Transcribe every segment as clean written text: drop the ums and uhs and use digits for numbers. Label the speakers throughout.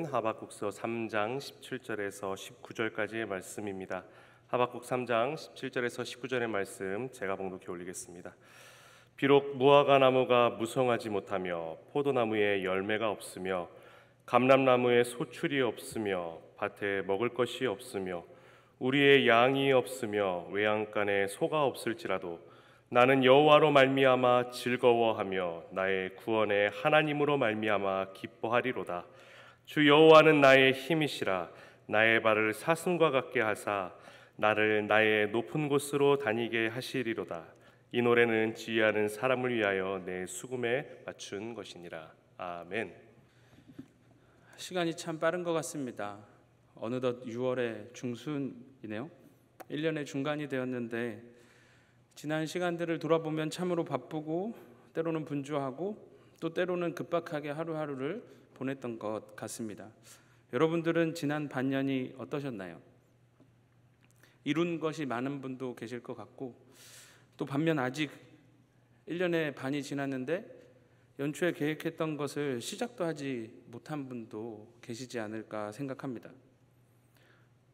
Speaker 1: 하박국서 3장 17절에서 19절까지의 말씀입니다. 하박국 3장 17절에서 19절의 말씀 제가 봉독해 올리겠습니다. 비록 무화과 나무가 무성하지 못하며 포도나무에 열매가 없으며 감람나무에 소출이 없으며 밭에 먹을 것이 없으며 우리의 양이 없으며 외양간에 소가 없을지라도 나는 여호와로 말미암아 즐거워하며 나의 구원의 하나님으로 말미암아 기뻐하리로다. 주 여호와는 나의 힘이시라. 나의 발을 사슴과 같게 하사 나를 나의 높은 곳으로 다니게 하시리로다. 이 노래는 지휘하는 사람을 위하여 내 수금에 맞춘 것이니라. 아멘.
Speaker 2: 시간이 참 빠른 것 같습니다. 어느덧 6월의 중순이네요. 1년의 중간이 되었는데 지난 시간들을 돌아보면 참으로 바쁘고 때로는 분주하고 또 때로는 급박하게 하루하루를 보냈던 것 같습니다. 여러분들은 지난 반년이 어떠셨나요? 이룬 것이 많은 분도 계실 것 같고 또 반면 아직 1년의 반이 지났는데 연초에 계획했던 것을 시작도 하지 못한 분도 계시지 않을까 생각합니다.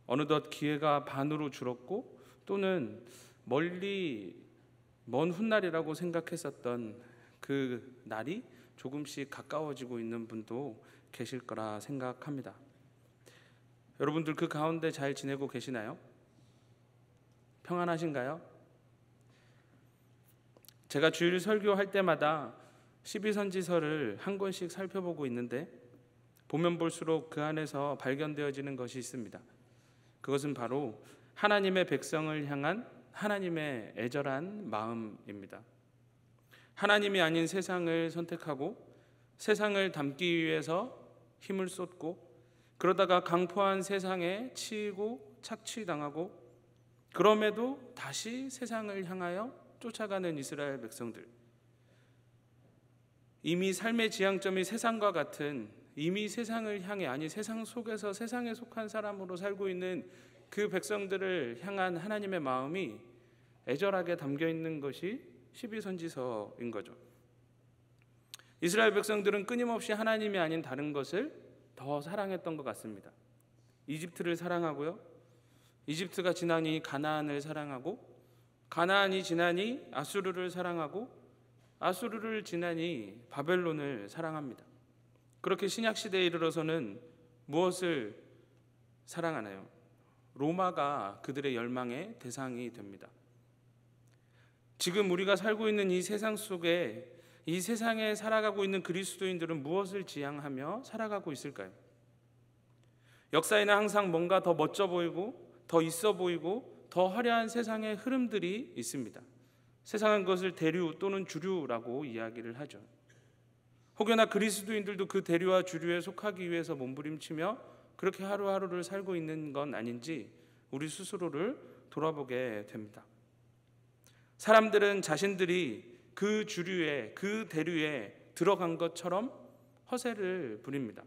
Speaker 2: 어느덧 기회가 반으로 줄었고 또는 멀리 먼 훗날이라고 생각했었던 그 날이 조금씩 가까워지고 있는 분도 계실 거라 생각합니다. 여러분들 그 가운데 잘 지내고 계시나요? 평안하신가요? 제가 주일 설교할 때마다 12선지서를 한 권씩 살펴보고 있는데 보면 볼수록 그 안에서 발견되어지는 것이 있습니다. 그것은 바로 하나님의 백성을 향한 하나님의 애절한 마음입니다. 하나님이 아닌 세상을 선택하고 세상을 담기 위해서 힘을 쏟고 그러다가 강포한 세상에 치이고 착취당하고 그럼에도 다시 세상을 향하여 쫓아가는 이스라엘 백성들, 이미 삶의 지향점이 세상과 같은 이미 세상을 향해 아니 세상 속에서 세상에 속한 사람으로 살고 있는 그 백성들을 향한 하나님의 마음이 애절하게 담겨 있는 것이 12선지서인 거죠. 이스라엘 백성들은 끊임없이 하나님이 아닌 다른 것을 더 사랑했던 것 같습니다. 이집트를 사랑하고요. 이집트가 지나니 가나안을 사랑하고 가나안이 지나니 아수르를 사랑하고 아수르를 지나니 바벨론을 사랑합니다. 그렇게 신약시대에 이르러서는 무엇을 사랑하나요? 로마가 그들의 열망의 대상이 됩니다. 지금 우리가 살고 있는 이 세상 속에 이 세상에 살아가고 있는 그리스도인들은 무엇을 지향하며 살아가고 있을까요? 역사에는 항상 뭔가 더 멋져 보이고 더 있어 보이고 더 화려한 세상의 흐름들이 있습니다. 세상은 그것을 대류 또는 주류라고 이야기를 하죠. 혹여나 그리스도인들도 그 대류와 주류에 속하기 위해서 몸부림치며 그렇게 하루하루를 살고 있는 건 아닌지 우리 스스로를 돌아보게 됩니다. 사람들은 자신들이 그 주류에 그 대류에 들어간 것처럼 허세를 부립니다.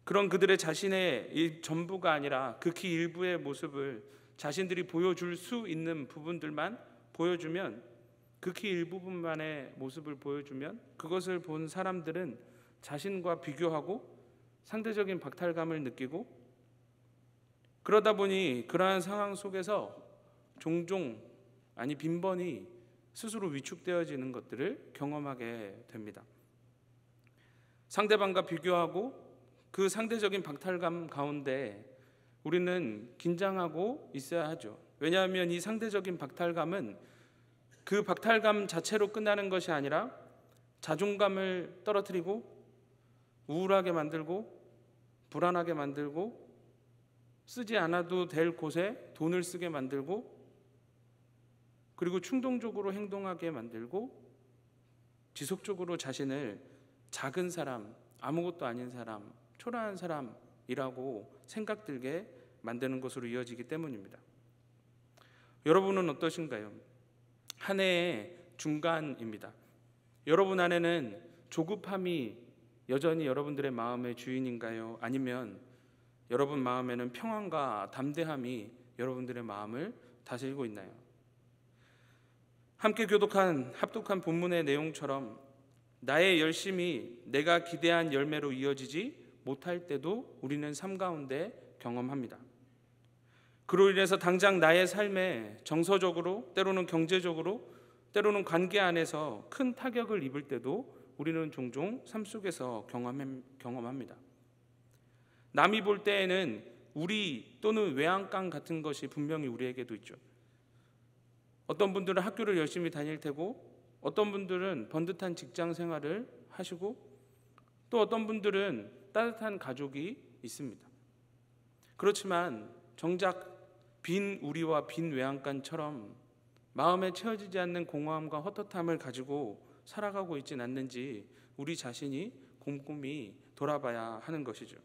Speaker 2: 그런 그들의 자신의 이 전부가 아니라 극히 일부의 모습을 자신들이 보여줄 수 있는 부분들만 보여주면 극히 일부분만의 모습을 보여주면 그것을 본 사람들은 자신과 비교하고 상대적인 박탈감을 느끼고 그러다 보니 그러한 상황 속에서 종종 아니 빈번히 스스로 위축되어지는 것들을 경험하게 됩니다. 상대방과 비교하고 그 상대적인 박탈감 가운데 우리는 긴장하고 있어야 하죠. 왜냐하면 이 상대적인 박탈감은 그 박탈감 자체로 끝나는 것이 아니라 자존감을 떨어뜨리고 우울하게 만들고 불안하게 만들고 쓰지 않아도 될 곳에 돈을 쓰게 만들고 그리고 충동적으로 행동하게 만들고 지속적으로 자신을 작은 사람, 아무것도 아닌 사람, 초라한 사람이라고 생각들게 만드는 것으로 이어지기 때문입니다. 여러분은 어떠신가요? 한 해의 중간입니다. 여러분 안에는 조급함이 여전히 여러분들의 마음의 주인인가요? 아니면 여러분 마음에는 평안과 담대함이 여러분들의 마음을 다스리고 있나요? 함께 교독한 합독한 본문의 내용처럼 나의 열심이 내가 기대한 열매로 이어지지 못할 때도 우리는 삶 가운데 경험합니다. 그로 인해서 당장 나의 삶에 정서적으로, 때로는 경제적으로, 때로는 관계 안에서 큰 타격을 입을 때도 우리는 종종 삶 속에서 경험합니다. 남이 볼 때에는 우리 또는 외양간 같은 것이 분명히 우리에게도 있죠. 어떤 분들은 학교를 열심히 다닐 테고, 어떤 분들은 번듯한 직장 생활을 하시고, 또 어떤 분들은 따뜻한 가족이 있습니다. 그렇지만 정작 빈 우리와 빈 외양간처럼 마음에 채워지지 않는 공허함과 헛헛함을 가지고 살아가고 있진 않는지 우리 자신이 곰곰이 돌아봐야 하는 것이죠.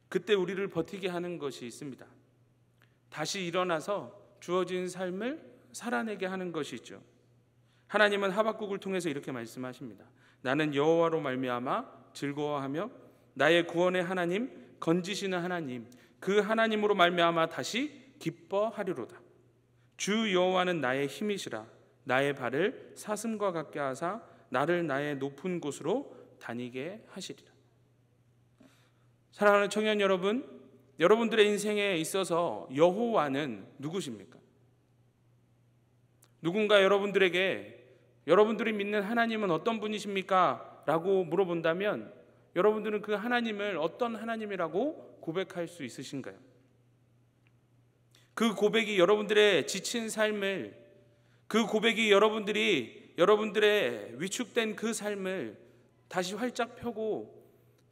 Speaker 2: 그때 우리를 버티게 하는 것이 있습니다. 다시 일어나서 주어진 삶을 살아내게 하는 것이 있죠. 하나님은 하박국을 통해서 이렇게 말씀하십니다. 나는 여호와로 말미암아 즐거워하며 나의 구원의 하나님, 건지시는 하나님, 그 하나님으로 말미암아 다시 기뻐하리로다. 주 여호와는 나의 힘이시라. 나의 발을 사슴과 같게 하사 나를 나의 높은 곳으로 다니게 하시리라. 사랑하는 청년 여러분, 여러분들의 인생에 있어서 여호와는 누구십니까? 누군가 여러분들에게 여러분들이 믿는 하나님은 어떤 분이십니까? 라고 물어본다면 여러분들은 그 하나님을 어떤 하나님이라고 고백할 수 있으신가요? 그 고백이 여러분들의 지친 삶을, 그 고백이 여러분들의 위축된 그 삶을 다시 활짝 펴고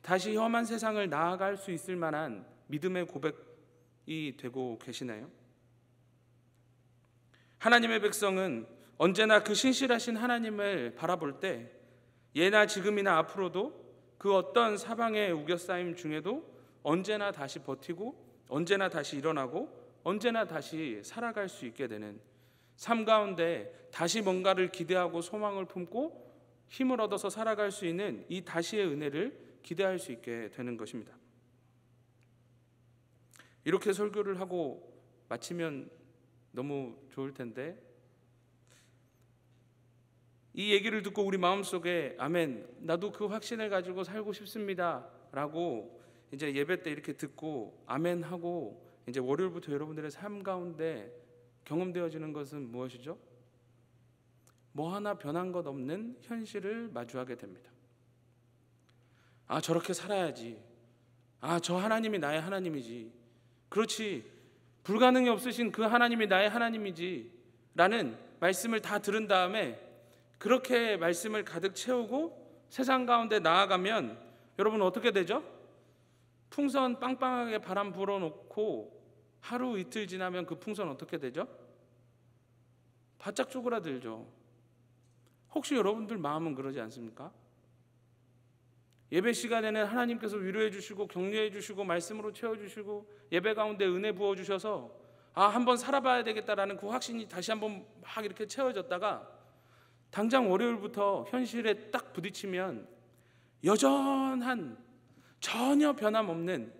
Speaker 2: 다시 험한 세상을 나아갈 수 있을 만한 믿음의 고백이 되고 계시나요? 하나님의 백성은 언제나 그 신실하신 하나님을 바라볼 때 예나 지금이나 앞으로도 그 어떤 사방의 우겨싸임 중에도 언제나 다시 버티고 언제나 다시 일어나고 언제나 다시 살아갈 수 있게 되는, 삶 가운데 다시 뭔가를 기대하고 소망을 품고 힘을 얻어서 살아갈 수 있는 이 다시의 은혜를 기대할 수 있게 되는 것입니다. 이렇게 설교를 하고 마치면 너무 좋을 텐데, 이 얘기를 듣고 우리 마음속에 아멘, 나도 그 확신을 가지고 살고 싶습니다 라고 이제 예배 때 이렇게 듣고 아멘 하고 이제 월요일부터 여러분들의 삶 가운데 경험되어지는 것은 무엇이죠? 뭐 하나 변한 것 없는 현실을 마주하게 됩니다. 아, 저렇게 살아야지. 아, 저 하나님이 나의 하나님이지. 그렇지, 불가능이 없으신 그 하나님이 나의 하나님이지 라는 말씀을 다 들은 다음에 그렇게 말씀을 가득 채우고 세상 가운데 나아가면 여러분 어떻게 되죠? 풍선 빵빵하게 바람 불어놓고 하루 이틀 지나면 그 풍선 어떻게 되죠? 바짝 쪼그라들죠. 혹시 여러분들 마음은 그러지 않습니까? 예배 시간에는 하나님께서 위로해 주시고 격려해 주시고 말씀으로 채워주시고 예배 가운데 은혜 부어주셔서 아, 한번 살아봐야 되겠다라는 그 확신이 다시 한번 막 이렇게 채워졌다가 당장 월요일부터 현실에 딱 부딪히면 여전한 전혀 변함없는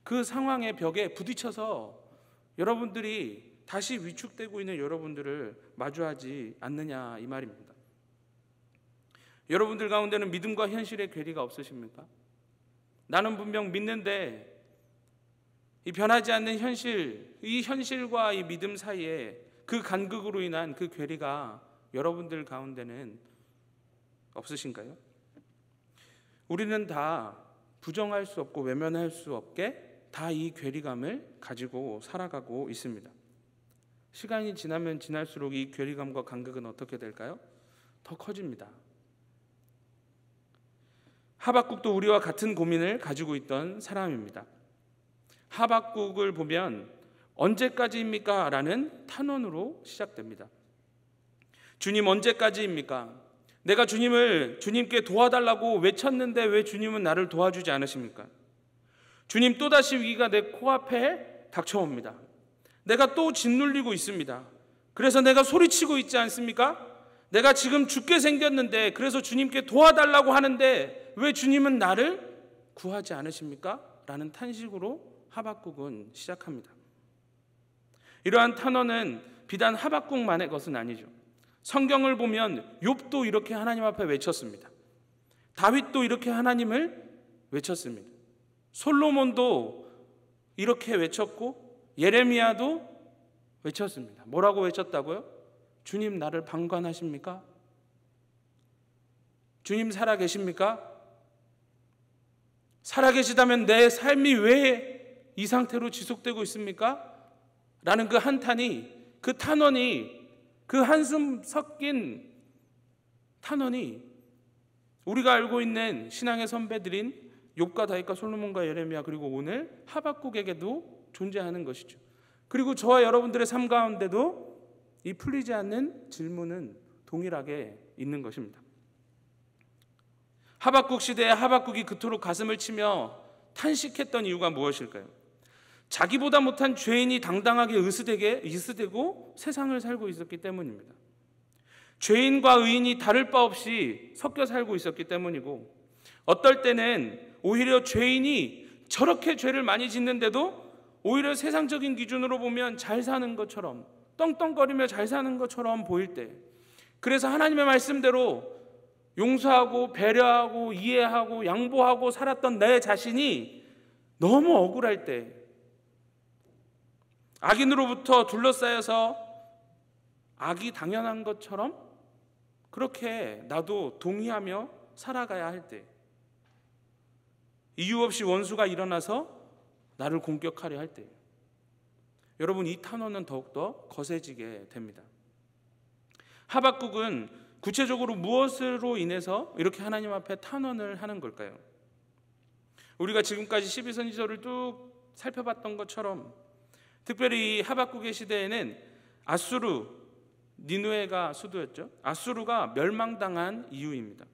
Speaker 2: 그 상황의 벽에 부딪혀서 여러분들이 다시 위축되고 있는 여러분들을 마주하지 않느냐 이 말입니다. 여러분들 가운데는 믿음과 현실의 괴리가 없으십니까? 나는 분명 믿는데 이 변하지 않는 현실, 이 현실과 이 믿음 사이에 그 간극으로 인한 그 괴리가 여러분들 가운데는 없으신가요? 우리는 다 부정할 수 없고 외면할 수 없게 다 이 괴리감을 가지고 살아가고 있습니다. 시간이 지나면 지날수록 이 괴리감과 간극은 어떻게 될까요? 더 커집니다. 하박국도 우리와 같은 고민을 가지고 있던 사람입니다. 하박국을 보면 언제까지입니까? 라는 탄원으로 시작됩니다. 주님, 언제까지입니까? 내가 주님께 도와달라고 외쳤는데 왜 주님은 나를 도와주지 않으십니까? 주님, 또다시 위기가 내 코앞에 닥쳐옵니다. 내가 또 짓눌리고 있습니다. 그래서 내가 소리치고 있지 않습니까? 내가 지금 죽게 생겼는데 그래서 주님께 도와달라고 하는데 왜 주님은 나를 구하지 않으십니까? 라는 탄식으로 하박국은 시작합니다. 이러한 탄원은 비단 하박국만의 것은 아니죠. 성경을 보면 욥도 이렇게 하나님 앞에 외쳤습니다. 다윗도 이렇게 하나님을 외쳤습니다. 솔로몬도 이렇게 외쳤고 예레미야도 외쳤습니다. 뭐라고 외쳤다고요? 주님 나를 방관하십니까? 주님 살아계십니까? 살아계시다면 내 삶이 왜 이 상태로 지속되고 있습니까? 라는 그 한탄이, 그 탄원이, 그 한숨 섞인 탄원이 우리가 알고 있는 신앙의 선배들인 욥과 다윗과 솔로몬과 예레미야 그리고 오늘 하박국에게도 존재하는 것이죠. 그리고 저와 여러분들의 삶 가운데도 이 풀리지 않는 질문은 동일하게 있는 것입니다. 하박국 시대에 하박국이 그토록 가슴을 치며 탄식했던 이유가 무엇일까요? 자기보다 못한 죄인이 당당하게 으스대고 세상을 살고 있었기 때문입니다. 죄인과 의인이 다를 바 없이 섞여 살고 있었기 때문이고, 어떨 때는 오히려 죄인이 저렇게 죄를 많이 짓는데도 오히려 세상적인 기준으로 보면 잘 사는 것처럼, 떵떵거리며 잘 사는 것처럼 보일 때, 그래서 하나님의 말씀대로 용서하고 배려하고 이해하고 양보하고 살았던 내 자신이 너무 억울할 때, 악인으로부터 둘러싸여서 악이 당연한 것처럼 그렇게 나도 동의하며 살아가야 할 때, 이유 없이 원수가 일어나서 나를 공격하려 할 때, 여러분 이 탄원은 더욱더 거세지게 됩니다. 하박국은 구체적으로 무엇으로 인해서 이렇게 하나님 앞에 탄원을 하는 걸까요? 우리가 지금까지 12선지서를 쭉 살펴봤던 것처럼 특별히 이 하박국의 시대에는 아수르, 니느웨가 수도였죠. 아수르가 멸망당한 이유입니다.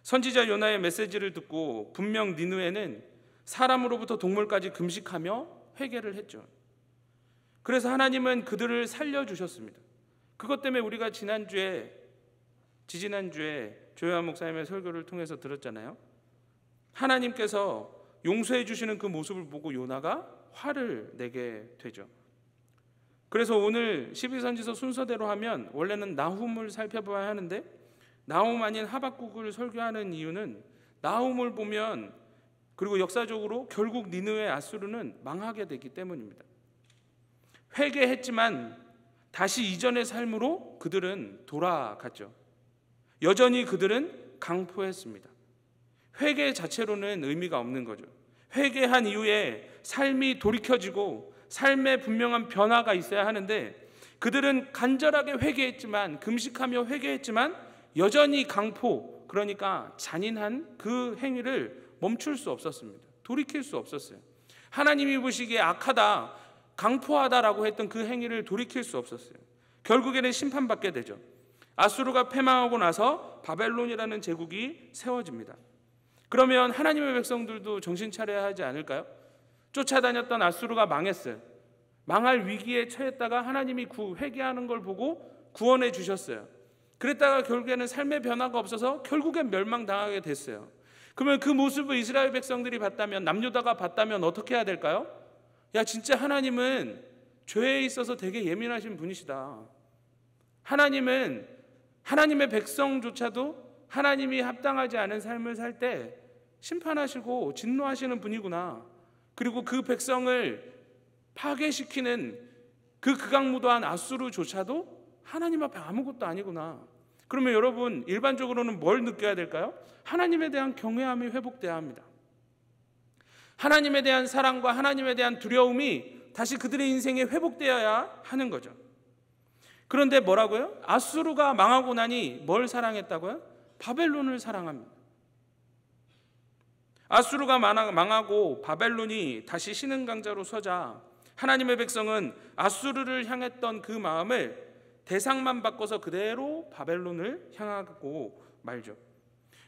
Speaker 2: 선지자 요나의 메시지를 듣고 분명 니느웨는 사람으로부터 동물까지 금식하며 회개를 했죠. 그래서 하나님은 그들을 살려주셨습니다. 그것 때문에 우리가 지지난주에 조요한 목사님의 설교를 통해서 들었잖아요. 하나님께서 용서해 주시는 그 모습을 보고 요나가 화를 내게 되죠. 그래서 오늘 12선지서 순서대로 하면 원래는 나훔을 살펴봐야 하는데 나훔 아닌 하박국을 설교하는 이유는 나훔을 보면 그리고 역사적으로 결국 니느웨 아수르는 망하게 되기 때문입니다. 회개했지만 다시 이전의 삶으로 그들은 돌아갔죠. 여전히 그들은 강포했습니다. 회개 자체로는 의미가 없는 거죠. 회개한 이후에 삶이 돌이켜지고 삶에 분명한 변화가 있어야 하는데 그들은 간절하게 회개했지만 금식하며 회개했지만 여전히 강포, 그러니까 잔인한 그 행위를 멈출 수 없었습니다. 돌이킬 수 없었어요. 하나님이 보시기에 악하다, 강포하다라고 했던 그 행위를 돌이킬 수 없었어요. 결국에는 심판받게 되죠. 아수르가 패망하고 나서 바벨론이라는 제국이 세워집니다. 그러면 하나님의 백성들도 정신 차려야 하지 않을까요? 쫓아다녔던 아수르가 망했어요. 망할 위기에 처했다가 하나님이 회개하는 걸 보고 구원해 주셨어요. 그랬다가 결국에는 삶의 변화가 없어서 결국엔 멸망당하게 됐어요. 그러면 그 모습을 이스라엘 백성들이 봤다면, 남유다가 봤다면 어떻게 해야 될까요? 야, 진짜 하나님은 죄에 있어서 되게 예민하신 분이시다. 하나님은 하나님의 백성조차도 하나님이 합당하지 않은 삶을 살 때 심판하시고 진노하시는 분이구나. 그리고 그 백성을 파괴시키는 그 극악무도한 아수르조차도 하나님 앞에 아무것도 아니구나. 그러면 여러분 일반적으로는 뭘 느껴야 될까요? 하나님에 대한 경외함이 회복돼야 합니다. 하나님에 대한 사랑과 하나님에 대한 두려움이 다시 그들의 인생에 회복되어야 하는 거죠. 그런데 뭐라고요? 아수르가 망하고 나니 뭘 사랑했다고요? 바벨론을 사랑합니다. 아수르가 망하고 바벨론이 다시 신흥강자로 서자 하나님의 백성은 아수르를 향했던 그 마음을 대상만 바꿔서 그대로 바벨론을 향하고 말죠.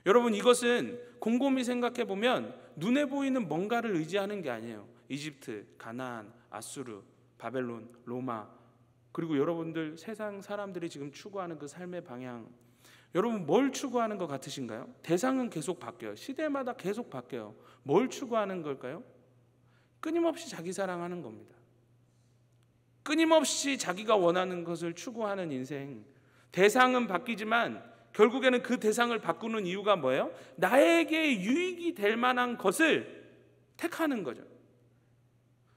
Speaker 2: 여러분 이것은 곰곰이 생각해 보면 눈에 보이는 뭔가를 의지하는 게 아니에요. 이집트, 가나안, 아수르, 바벨론, 로마, 그리고 여러분들 세상 사람들이 지금 추구하는 그 삶의 방향, 여러분 뭘 추구하는 것 같으신가요? 대상은 계속 바뀌어요. 시대마다 계속 바뀌어요. 뭘 추구하는 걸까요? 끊임없이 자기 사랑하는 겁니다. 끊임없이 자기가 원하는 것을 추구하는 인생, 대상은 바뀌지만 결국에는 그 대상을 바꾸는 이유가 뭐예요? 나에게 유익이 될 만한 것을 택하는 거죠.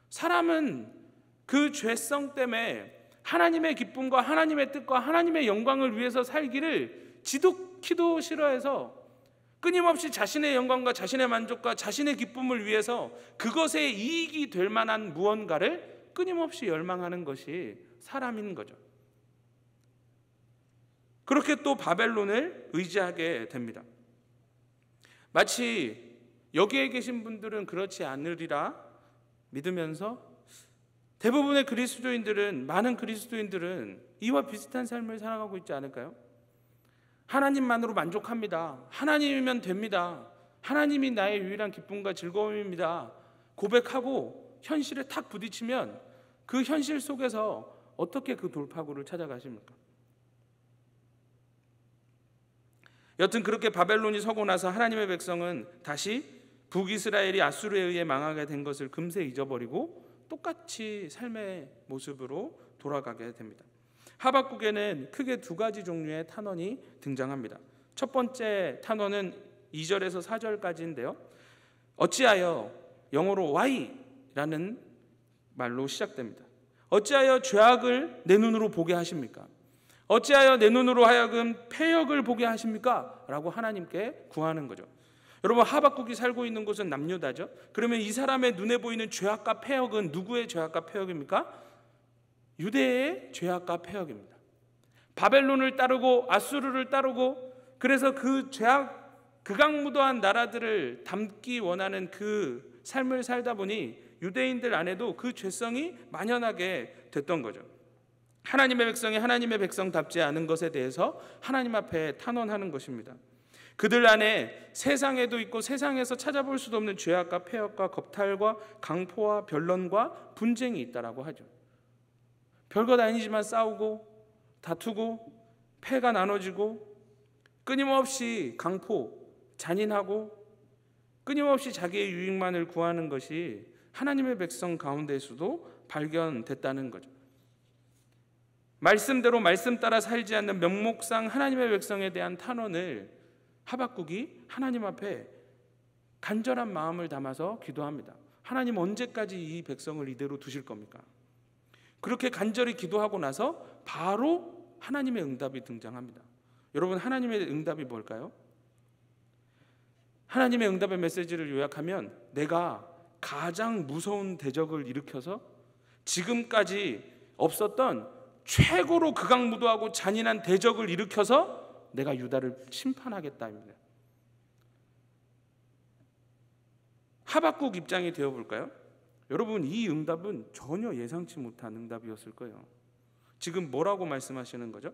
Speaker 2: 사람은 그 죄성 때문에 하나님의 기쁨과 하나님의 뜻과 하나님의 영광을 위해서 살기를 지독히도 싫어해서 끊임없이 자신의 영광과 자신의 만족과 자신의 기쁨을 위해서 그것에 이익이 될 만한 무언가를 끊임없이 열망하는 것이 사람인 거죠. 그렇게 또 바벨론을 의지하게 됩니다. 마치 여기에 계신 분들은 그렇지 않으리라 믿으면서 대부분의 그리스도인들은, 많은 그리스도인들은 이와 비슷한 삶을 살아가고 있지 않을까요? 하나님만으로 만족합니다. 하나님이면 됩니다. 하나님이 나의 유일한 기쁨과 즐거움입니다. 고백하고 현실에 탁 부딪히면 그 현실 속에서 어떻게 그 돌파구를 찾아가십니까? 여튼 그렇게 바벨론이 서고 나서 하나님의 백성은 다시 북이스라엘이 아수르에 의해 망하게 된 것을 금세 잊어버리고 똑같이 삶의 모습으로 돌아가게 됩니다. 하박국에는 크게 두 가지 종류의 탄원이 등장합니다. 첫 번째 탄원은 2절에서 4절까지인데요. 어찌하여, 영어로 why라는 말로 시작됩니다. 어찌하여 죄악을 내 눈으로 보게 하십니까? 어찌하여 내 눈으로 하여금 패역을 보게 하십니까? 라고 하나님께 구하는 거죠. 여러분, 하박국이 살고 있는 곳은 남유다죠. 그러면 이 사람의 눈에 보이는 죄악과 패역은 누구의 죄악과 패역입니까? 유대의 죄악과 패역입니다. 바벨론을 따르고 아수르를 따르고, 그래서 그 죄악 극악무도한 나라들을 담기 원하는 그 삶을 살다 보니 유대인들 안에도 그 죄성이 만연하게 됐던 거죠. 하나님의 백성이 하나님의 백성답지 않은 것에 대해서 하나님 앞에 탄원하는 것입니다. 그들 안에 세상에도 있고 세상에서 찾아볼 수도 없는 죄악과 패역과 겁탈과 강포와 변론과 분쟁이 있다라고 하죠. 별것 아니지만 싸우고 다투고 패가 나눠지고 끊임없이 강포, 잔인하고 끊임없이 자기의 유익만을 구하는 것이 하나님의 백성 가운데에서도 발견됐다는 거죠. 말씀대로 말씀 따라 살지 않는 명목상 하나님의 백성에 대한 탄원을 하박국이 하나님 앞에 간절한 마음을 담아서 기도합니다. 하나님, 언제까지 이 백성을 이대로 두실 겁니까? 그렇게 간절히 기도하고 나서 바로 하나님의 응답이 등장합니다. 여러분, 하나님의 응답이 뭘까요? 하나님의 응답의 메시지를 요약하면, 내가 가장 무서운 대적을 일으켜서 지금까지 없었던 최고로 극악무도하고 잔인한 대적을 일으켜서 내가 유다를 심판하겠다입니다. 하박국 입장이 되어볼까요? 여러분, 이 응답은 전혀 예상치 못한 응답이었을 거예요. 지금 뭐라고 말씀하시는 거죠?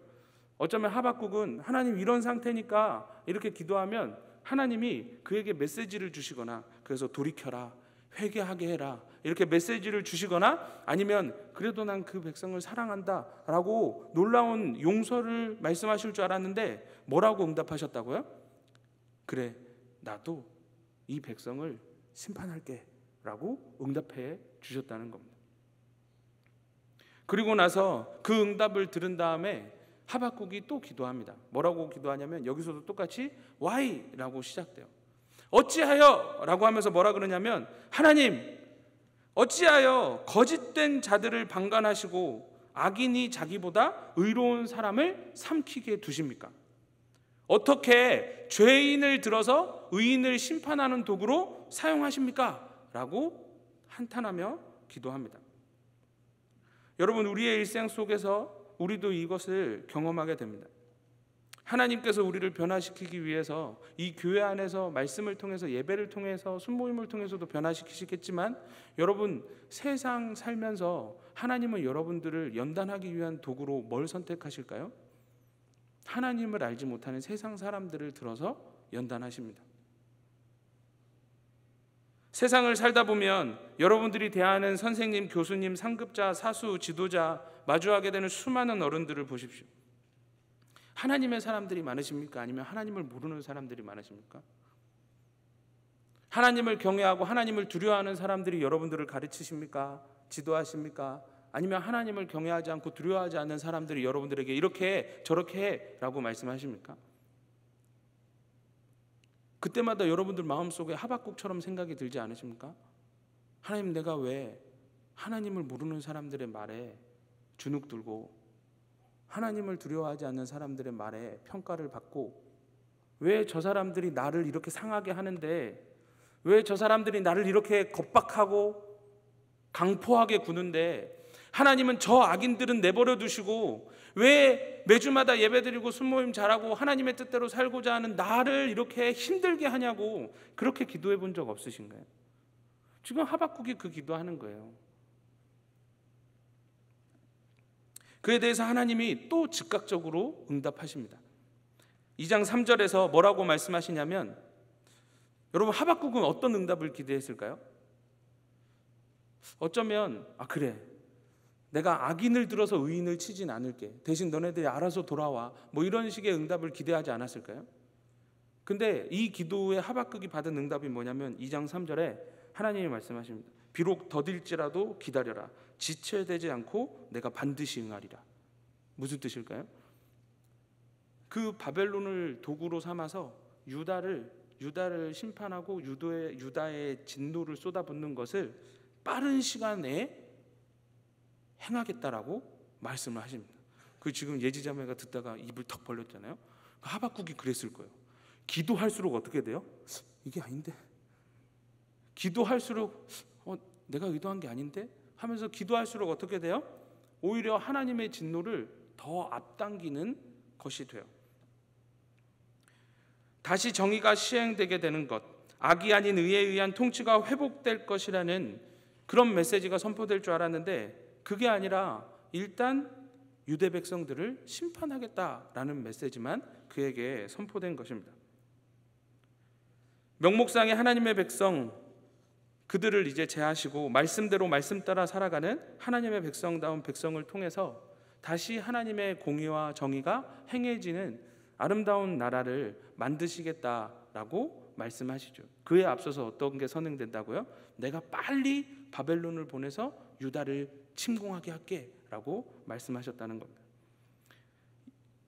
Speaker 2: 어쩌면 하박국은 하나님 이런 상태니까 이렇게 기도하면 하나님이 그에게 메시지를 주시거나, 그래서 돌이켜라, 회개하게 해라, 이렇게 메시지를 주시거나, 아니면 그래도 난 그 백성을 사랑한다 라고 놀라운 용서를 말씀하실 줄 알았는데 뭐라고 응답하셨다고요? 그래, 나도 이 백성을 심판할게 라고 응답해 주셨다는 겁니다. 그리고 나서 그 응답을 들은 다음에 하박국이 또 기도합니다. 뭐라고 기도하냐면, 여기서도 똑같이 why라고 시작돼요. 어찌하여 라고 하면서 뭐라 그러냐면, 하나님, 어찌하여 거짓된 자들을 방관하시고 악인이 자기보다 의로운 사람을 삼키게 두십니까? 어떻게 죄인을 들어서 의인을 심판하는 도구로 사용하십니까? 라고 한탄하며 기도합니다. 여러분, 우리의 일생 속에서 우리도 이것을 경험하게 됩니다. 하나님께서 우리를 변화시키기 위해서 이 교회 안에서 말씀을 통해서, 예배를 통해서, 순모임을 통해서도 변화시키시겠지만, 여러분, 세상 살면서 하나님은 여러분들을 연단하기 위한 도구로 뭘 선택하실까요? 하나님을 알지 못하는 세상 사람들을 들어서 연단하십니다. 세상을 살다 보면 여러분들이 대하는 선생님, 교수님, 상급자, 사수, 지도자, 마주하게 되는 수많은 어른들을 보십시오. 하나님의 사람들이 많으십니까? 아니면 하나님을 모르는 사람들이 많으십니까? 하나님을 경외하고 하나님을 두려워하는 사람들이 여러분들을 가르치십니까? 지도하십니까? 아니면 하나님을 경외하지 않고 두려워하지 않는 사람들이 여러분들에게 이렇게 저렇게 해라고 말씀하십니까? 그때마다 여러분들 마음속에 하박국처럼 생각이 들지 않으십니까? 하나님, 내가 왜 하나님을 모르는 사람들의 말에 주눅 들고 하나님을 두려워하지 않는 사람들의 말에 평가를 받고, 왜 저 사람들이 나를 이렇게 상하게 하는데, 왜 저 사람들이 나를 이렇게 겁박하고 강포하게 구는데 하나님은 저 악인들은 내버려 두시고 왜 매주마다 예배드리고 순모임 잘하고 하나님의 뜻대로 살고자 하는 나를 이렇게 힘들게 하냐고 그렇게 기도해 본 적 없으신가요? 지금 하박국이 그 기도하는 거예요. 그에 대해서 하나님이 또 즉각적으로 응답하십니다. 2장 3절에서 뭐라고 말씀하시냐면, 여러분 하박국은 어떤 응답을 기대했을까요? 어쩌면 그래, 내가 악인을 들어서 의인을 치진 않을게, 대신 너네들이 알아서 돌아와, 뭐 이런 식의 응답을 기대하지 않았을까요? 근데 이 기도에 하박국이 받은 응답이 뭐냐면 2장 3절에 하나님이 말씀하십니다. 비록 더딜지라도 기다려라, 지체되지 않고 내가 반드시 응하리라. 무슨 뜻일까요? 그 바벨론을 도구로 삼아서 유다를 심판하고 유다의 진노를 쏟아붓는 것을 빠른 시간 내에 행하겠다라고 말씀을 하십니다. 그 지금 예지자매가 듣다가 입을 턱 벌렸잖아요. 하박국이 그랬을 거예요. 기도할수록 어떻게 돼요? 이게 아닌데, 기도할수록 내가 의도한 게 아닌데 하면서 기도할수록 어떻게 돼요? 오히려 하나님의 진노를 더 앞당기는 것이 돼요. 다시 정의가 시행되게 되는 것, 악이 아닌 의에 의한 통치가 회복될 것이라는 그런 메시지가 선포될 줄 알았는데, 그게 아니라 일단 유대 백성들을 심판하겠다라는 메시지만 그에게 선포된 것입니다. 명목상의 하나님의 백성, 그들을 이제 제하시고 말씀대로 말씀 따라 살아가는 하나님의 백성다운 백성을 통해서 다시 하나님의 공의와 정의가 행해지는 아름다운 나라를 만드시겠다라고 말씀하시죠. 그에 앞서서 어떤 게 선행된다고요? 내가 빨리 바벨론을 보내서 유다를 침공하게 할게 라고 말씀하셨다는 겁니다.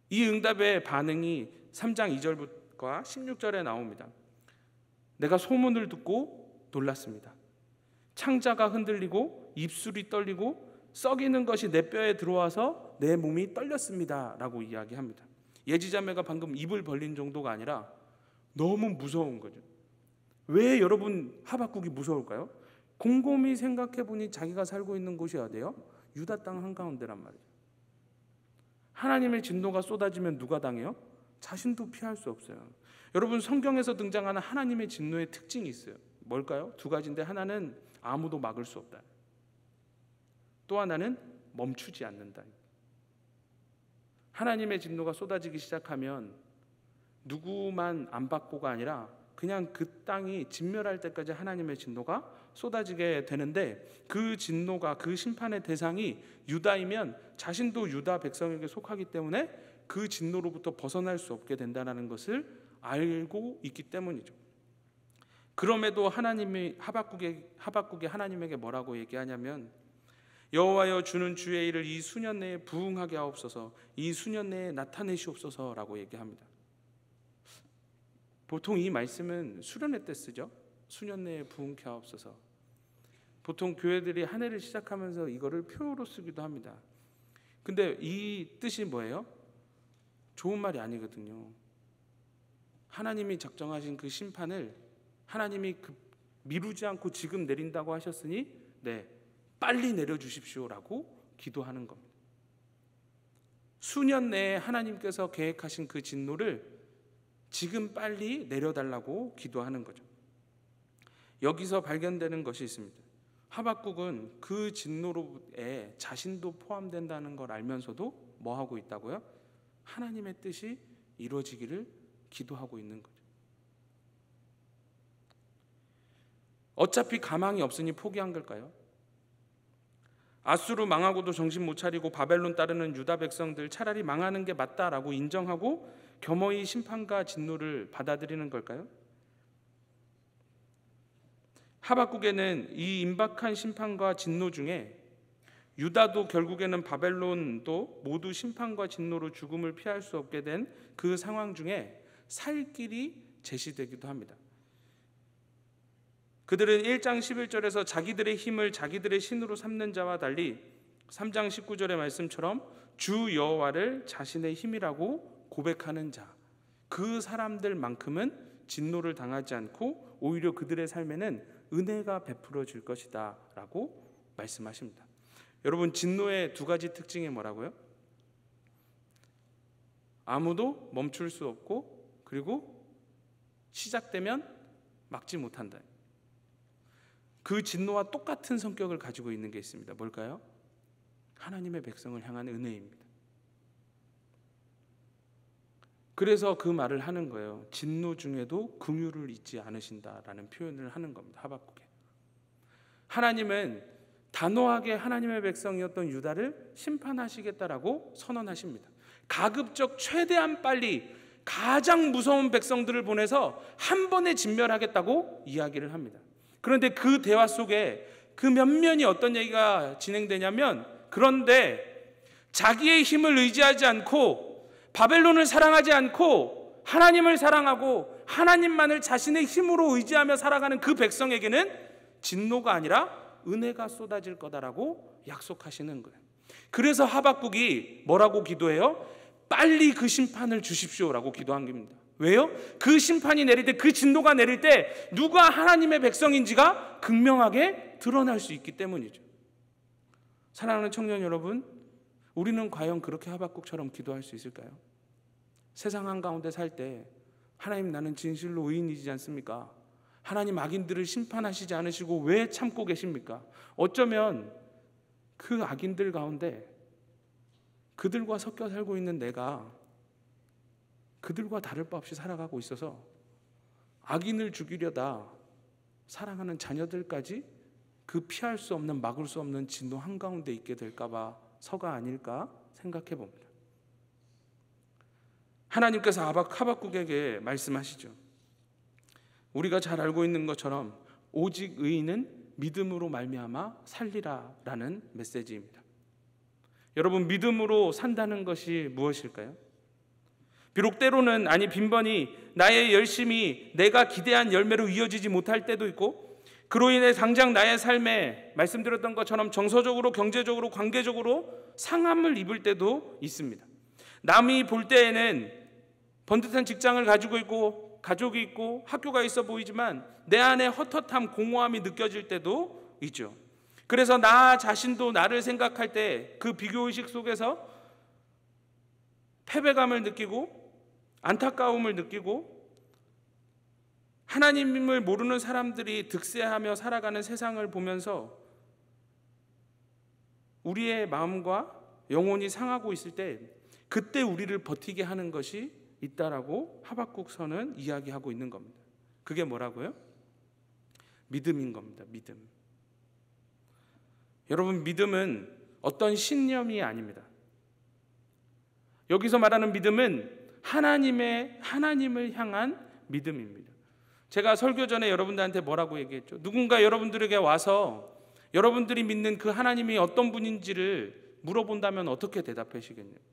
Speaker 2: 이 응답의 반응이 3장 2절과 16절에 나옵니다. 내가 소문을 듣고 놀랐습니다. 창자가 흔들리고 입술이 떨리고 썩이는 것이 내 뼈에 들어와서 내 몸이 떨렸습니다 라고 이야기합니다. 예지자매가 방금 입을 벌린 정도가 아니라 너무 무서운 거죠. 왜 여러분 하박국이 무서울까요? 곰곰이 생각해보니 자기가 살고 있는 곳이 어디예요? 유다 땅 한가운데란 말이죠. 하나님의 진노가 쏟아지면 누가 당해요? 자신도 피할 수 없어요. 여러분, 성경에서 등장하는 하나님의 진노의 특징이 있어요. 뭘까요? 두 가지인데, 하나는 아무도 막을 수 없다, 또 하나는 멈추지 않는다. 하나님의 진노가 쏟아지기 시작하면 누구만 안 받고가 아니라 그냥 그 땅이 진멸할 때까지 하나님의 진노가 쏟아지게 되는데, 그 진노가, 그 심판의 대상이 유다이면 자신도 유다 백성에게 속하기 때문에 그 진노로부터 벗어날 수 없게 된다는 것을 알고 있기 때문이죠. 그럼에도 하나님이 하박국이 하나님에게 뭐라고 얘기하냐면, 여호와여, 주는 주의 일을 이 수년 내에 부응하게 하옵소서, 이 수년 내에 나타내시옵소서라고 얘기합니다. 보통 이 말씀은 수련회 때 쓰죠. 수년 내에 부응케 하옵소서. 보통 교회들이 한 해를 시작하면서 이거를 표로 쓰기도 합니다. 근데 이 뜻이 뭐예요? 좋은 말이 아니거든요. 하나님이 작정하신 그 심판을 하나님이 미루지 않고 지금 내린다고 하셨으니 빨리 내려주십시오라고 기도하는 겁니다. 수년 내에 하나님께서 계획하신 그 진노를 지금 빨리 내려달라고 기도하는 거죠. 여기서 발견되는 것이 있습니다. 하박국은 그 진노로에 자신도 포함된다는 걸 알면서도 뭐 하고 있다고요? 하나님의 뜻이 이루어지기를 기도하고 있는 거죠. 어차피 가망이 없으니 포기한 걸까요? 아수르 망하고도 정신 못 차리고 바벨론 따르는 유다 백성들 차라리 망하는 게 맞다라고 인정하고 겸허히 심판과 진노를 받아들이는 걸까요? 하박국에는 이 임박한 심판과 진노 중에 유다도 결국에는 바벨론도 모두 심판과 진노로 죽음을 피할 수 없게 된 그 상황 중에 살 길이 제시되기도 합니다. 그들은 1장 11절에서 자기들의 힘을 자기들의 신으로 삼는 자와 달리 3장 19절의 말씀처럼 주 여호와를 자신의 힘이라고 고백하는 자, 그 사람들만큼은 진노를 당하지 않고 오히려 그들의 삶에는 은혜가 베풀어질 것이다 라고 말씀하십니다. 여러분, 진노의 두 가지 특징이 뭐라고요? 아무도 멈출 수 없고, 그리고 시작되면 막지 못한다. 그 진노와 똑같은 성격을 가지고 있는 게 있습니다. 뭘까요? 하나님의 백성을 향한 은혜입니다. 그래서 그 말을 하는 거예요. 진노 중에도 긍휼을 잊지 않으신다라는 표현을 하는 겁니다. 하박국에. 하나님은 단호하게 하나님의 백성이었던 유다를 심판하시겠다라고 선언하십니다. 가급적 최대한 빨리 가장 무서운 백성들을 보내서 한 번에 진멸하겠다고 이야기를 합니다. 그런데 그 대화 속에 그 면면이 어떤 얘기가 진행되냐면, 그런데 자기의 힘을 의지하지 않고 바벨론을 사랑하지 않고 하나님을 사랑하고 하나님만을 자신의 힘으로 의지하며 살아가는 그 백성에게는 진노가 아니라 은혜가 쏟아질 거다라고 약속하시는 거예요. 그래서 하박국이 뭐라고 기도해요? 빨리 그 심판을 주십시오라고 기도한 겁니다. 왜요? 그 심판이 내릴 때, 그 진노가 내릴 때 누가 하나님의 백성인지가 극명하게 드러날 수 있기 때문이죠. 사랑하는 청년 여러분, 우리는 과연 그렇게 하박국처럼 기도할 수 있을까요? 세상 한가운데 살 때 하나님, 나는 진실로 의인이지 않습니까? 하나님, 악인들을 심판하시지 않으시고 왜 참고 계십니까? 어쩌면 그 악인들 가운데 그들과 섞여 살고 있는 내가 그들과 다를 바 없이 살아가고 있어서 악인을 죽이려다 사랑하는 자녀들까지 그 피할 수 없는, 막을 수 없는 진노 한가운데 있게 될까 봐서가 아닐까 생각해 봅니다. 하나님께서 하박국에게 말씀하시죠. 우리가 잘 알고 있는 것처럼 오직 의인은 믿음으로 말미암아 살리라라는 메시지입니다. 여러분, 믿음으로 산다는 것이 무엇일까요? 비록 때로는, 아니 빈번히 나의 열심이 내가 기대한 열매로 이어지지 못할 때도 있고, 그로 인해 당장 나의 삶에 말씀드렸던 것처럼 정서적으로, 경제적으로, 관계적으로 상함을 입을 때도 있습니다. 남이 볼 때에는 번듯한 직장을 가지고 있고 가족이 있고 학교가 있어 보이지만 내 안에 헛헛함, 공허함이 느껴질 때도 있죠. 그래서 나 자신도 나를 생각할 때 그 비교의식 속에서 패배감을 느끼고 안타까움을 느끼고, 하나님을 모르는 사람들이 득세하며 살아가는 세상을 보면서 우리의 마음과 영혼이 상하고 있을 때, 그때 우리를 버티게 하는 것이 있다라고 하박국서는 이야기하고 있는 겁니다. 그게 뭐라고요? 믿음인 겁니다. 믿음. 여러분, 믿음은 어떤 신념이 아닙니다. 여기서 말하는 믿음은 하나님을 향한 믿음입니다. 제가 설교 전에 여러분들한테 뭐라고 얘기했죠? 누군가 여러분들에게 와서 여러분들이 믿는 그 하나님이 어떤 분인지를 물어본다면 어떻게 대답하시겠냐고.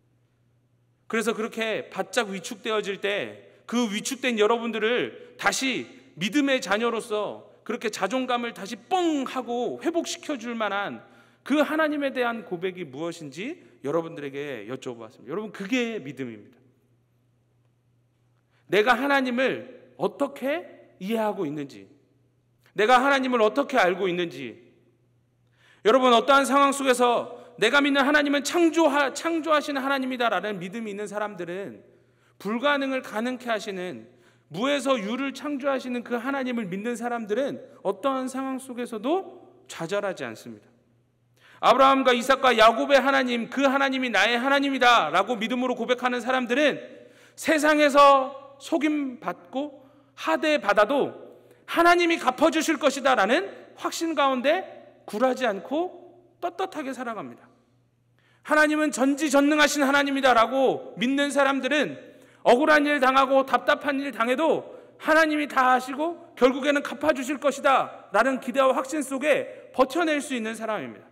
Speaker 2: 그래서 그렇게 바짝 위축되어질 때 그 위축된 여러분들을 다시 믿음의 자녀로서 그렇게 자존감을 다시 뻥 하고 회복시켜 줄 만한 그 하나님에 대한 고백이 무엇인지 여러분들에게 여쭤보았습니다. 여러분, 그게 믿음입니다. 내가 하나님을 어떻게 이해하고 있는지, 내가 하나님을 어떻게 알고 있는지. 여러분, 어떠한 상황 속에서 내가 믿는 하나님은 창조하시는 하나님이다라는 믿음이 있는 사람들은 불가능을 가능케 하시는, 무에서 유를 창조하시는 그 하나님을 믿는 사람들은 어떠한 상황 속에서도 좌절하지 않습니다. 아브라함과 이삭과 야곱의 하나님, 그 하나님이 나의 하나님이다 라고 믿음으로 고백하는 사람들은 세상에서 속임받고 하대받아도 하나님이 갚아주실 것이다 라는 확신 가운데 굴하지 않고 떳떳하게 살아갑니다. 하나님은 전지전능하신 하나님이다 라고 믿는 사람들은 억울한 일 당하고 답답한 일 당해도 하나님이 다 하시고 결국에는 갚아주실 것이다 라는 기대와 확신 속에 버텨낼 수 있는 사람입니다.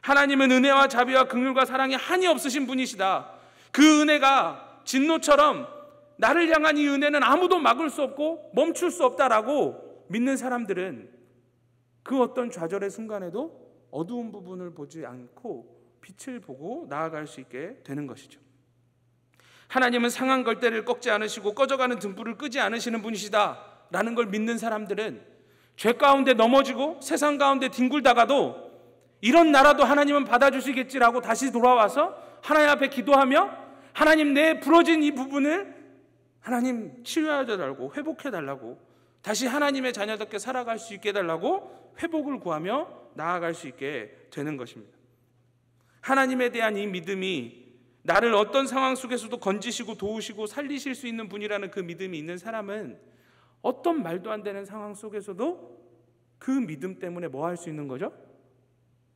Speaker 2: 하나님은 은혜와 자비와 긍휼과 사랑이 한이 없으신 분이시다. 그 은혜가 진노처럼 나를 향한 이 은혜는 아무도 막을 수 없고 멈출 수 없다라고 믿는 사람들은 그 어떤 좌절의 순간에도 어두운 부분을 보지 않고 빛을 보고 나아갈 수 있게 되는 것이죠. 하나님은 상한 걸대를 꺾지 않으시고 꺼져가는 등불을 끄지 않으시는 분이시다 라는 걸 믿는 사람들은 죄 가운데 넘어지고 세상 가운데 뒹굴다가도 이런 나라도 하나님은 받아주시겠지라고 다시 돌아와서 하나님 앞에 기도하며 하나님, 내 부러진 이 부분을 하나님 치유해 달라고, 회복해 달라고, 다시 하나님의 자녀답게 살아갈 수 있게 해달라고 회복을 구하며 나아갈 수 있게 되는 것입니다. 하나님에 대한 이 믿음이 나를 어떤 상황 속에서도 건지시고 도우시고 살리실 수 있는 분이라는 그 믿음이 있는 사람은 어떤 말도 안 되는 상황 속에서도 그 믿음 때문에 뭐 할 수 있는 거죠?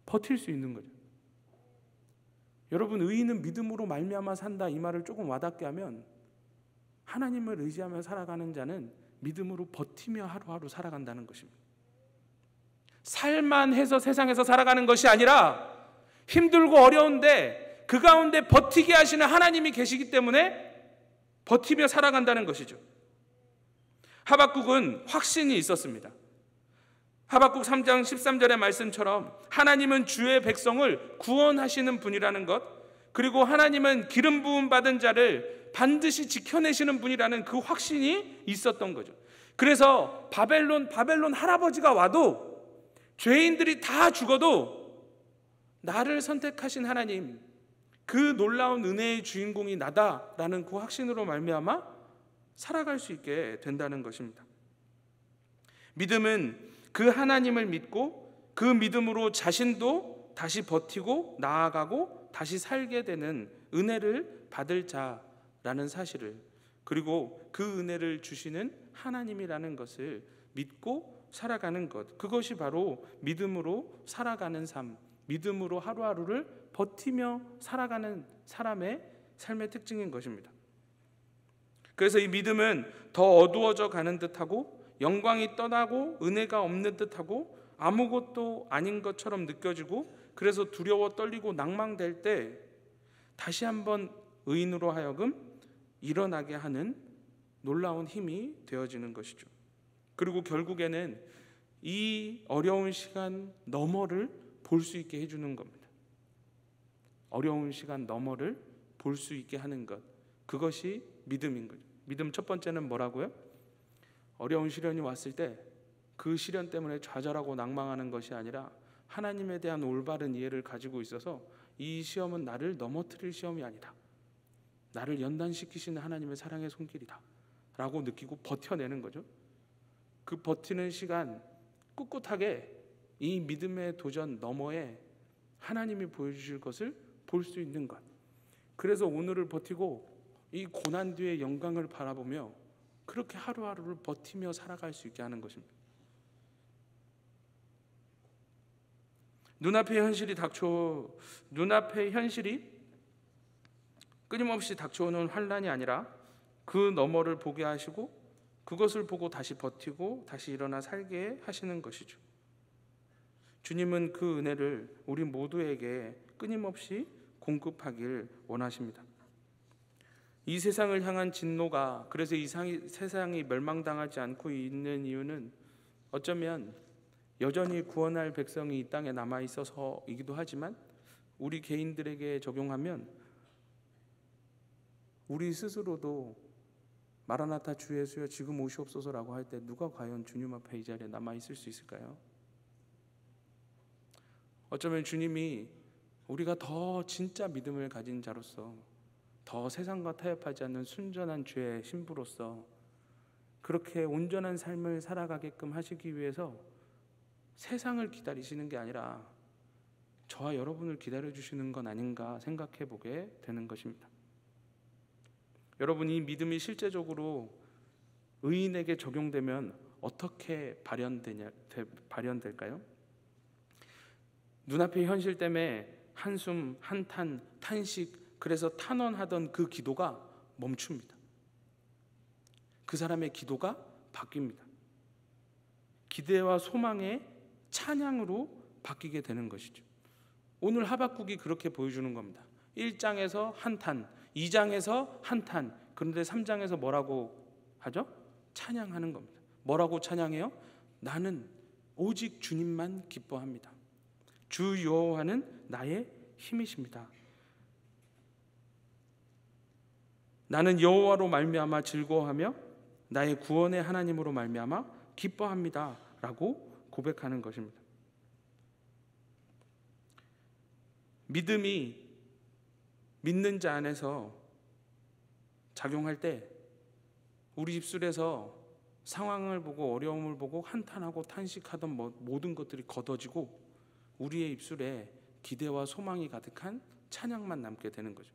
Speaker 2: 버틸 수 있는 거죠. 여러분, 의인은 믿음으로 말미암아 산다, 이 말을 조금 와닿게 하면 하나님을 의지하며 살아가는 자는 믿음으로 버티며 하루하루 살아간다는 것입니다. 살만해서 세상에서 살아가는 것이 아니라 힘들고 어려운데 그 가운데 버티게 하시는 하나님이 계시기 때문에 버티며 살아간다는 것이죠. 하박국은 확신이 있었습니다. 하박국 3장 13절의 말씀처럼 하나님은 주의 백성을 구원하시는 분이라는 것, 그리고 하나님은 기름 부음 받은 자를 반드시 지켜내시는 분이라는 그 확신이 있었던 거죠. 그래서 바벨론 할아버지가 와도, 죄인들이 다 죽어도 나를 선택하신 하나님, 그 놀라운 은혜의 주인공이 나다라는 그 확신으로 말미암아 살아갈 수 있게 된다는 것입니다. 믿음은 그 하나님을 믿고 그 믿음으로 자신도 다시 버티고 나아가고 다시 살게 되는 은혜를 받을 자라는 사실을, 그리고 그 은혜를 주시는 하나님이라는 것을 믿고 살아가는 것, 그것이 바로 믿음으로 살아가는 삶, 믿음으로 하루하루를 버티며 살아가는 사람의 삶의 특징인 것입니다. 그래서 이 믿음은 더 어두워져 가는 듯하고 영광이 떠나고 은혜가 없는 듯하고 아무것도 아닌 것처럼 느껴지고, 그래서 두려워 떨리고 낭망될 때 다시 한번 의인으로 하여금 일어나게 하는 놀라운 힘이 되어지는 것이죠. 그리고 결국에는 이 어려운 시간 너머를 볼 수 있게 해주는 겁니다. 어려운 시간 너머를 볼 수 있게 하는 것, 그것이 믿음인 거죠. 믿음 첫 번째는 뭐라고요? 어려운 시련이 왔을 때 그 시련 때문에 좌절하고 낭망하는 것이 아니라 하나님에 대한 올바른 이해를 가지고 있어서 이 시험은 나를 넘어뜨릴 시험이 아니다, 나를 연단시키시는 하나님의 사랑의 손길이다 라고 느끼고 버텨내는 거죠. 그 버티는 시간 꿋꿋하게 이 믿음의 도전 너머에 하나님이 보여주실 것을 볼 수 있는 것, 그래서 오늘을 버티고 이 고난 뒤의 영광을 바라보며 그렇게 하루하루를 버티며 살아갈 수 있게 하는 것입니다. 눈앞의 현실이 끊임없이 닥쳐오는 환난이 아니라 그 너머를 보게 하시고 그것을 보고 다시 버티고 다시 일어나 살게 하시는 것이죠. 주님은 그 은혜를 우리 모두에게 끊임없이 공급하길 원하십니다. 이 세상을 향한 진노가, 그래서 이 세상이 멸망당하지 않고 있는 이유는 어쩌면 여전히 구원할 백성이 이 땅에 남아 있어서이기도 하지만, 우리 개인들에게 적용하면 우리 스스로도 마라나타 주 예수여 지금 오시옵소서라고 할 때 누가 과연 주님 앞에 이 자리에 남아 있을 수 있을까요? 어쩌면 주님이 우리가 더 진짜 믿음을 가진 자로서, 더 세상과 타협하지 않는 순전한 죄의 신부로서 그렇게 온전한 삶을 살아가게끔 하시기 위해서 세상을 기다리시는 게 아니라 저와 여러분을 기다려주시는 건 아닌가 생각해 보게 되는 것입니다. 여러분, 이 믿음이 실제적으로 의인에게 적용되면 어떻게 발현될까요? 눈앞의 현실 때문에 한숨, 한탄, 탄식, 그래서 탄원하던 그 기도가 멈춥니다. 그 사람의 기도가 바뀝니다. 기대와 소망의 찬양으로 바뀌게 되는 것이죠. 오늘 하박국이 그렇게 보여주는 겁니다. 1장에서 한탄, 2장에서 한탄, 그런데 3장에서 뭐라고 하죠? 찬양하는 겁니다. 뭐라고 찬양해요? 나는 오직 주님만 기뻐합니다. 주 여호와는 나의 힘이십니다. 나는 여호와로 말미암아 즐거워하며 나의 구원의 하나님으로 말미암아 기뻐합니다 라고 고백하는 것입니다. 믿음이 믿는 자 안에서 작용할 때 우리 입술에서 상황을 보고 어려움을 보고 한탄하고 탄식하던 모든 것들이 걷어지고 우리의 입술에 기대와 소망이 가득한 찬양만 남게 되는 거죠.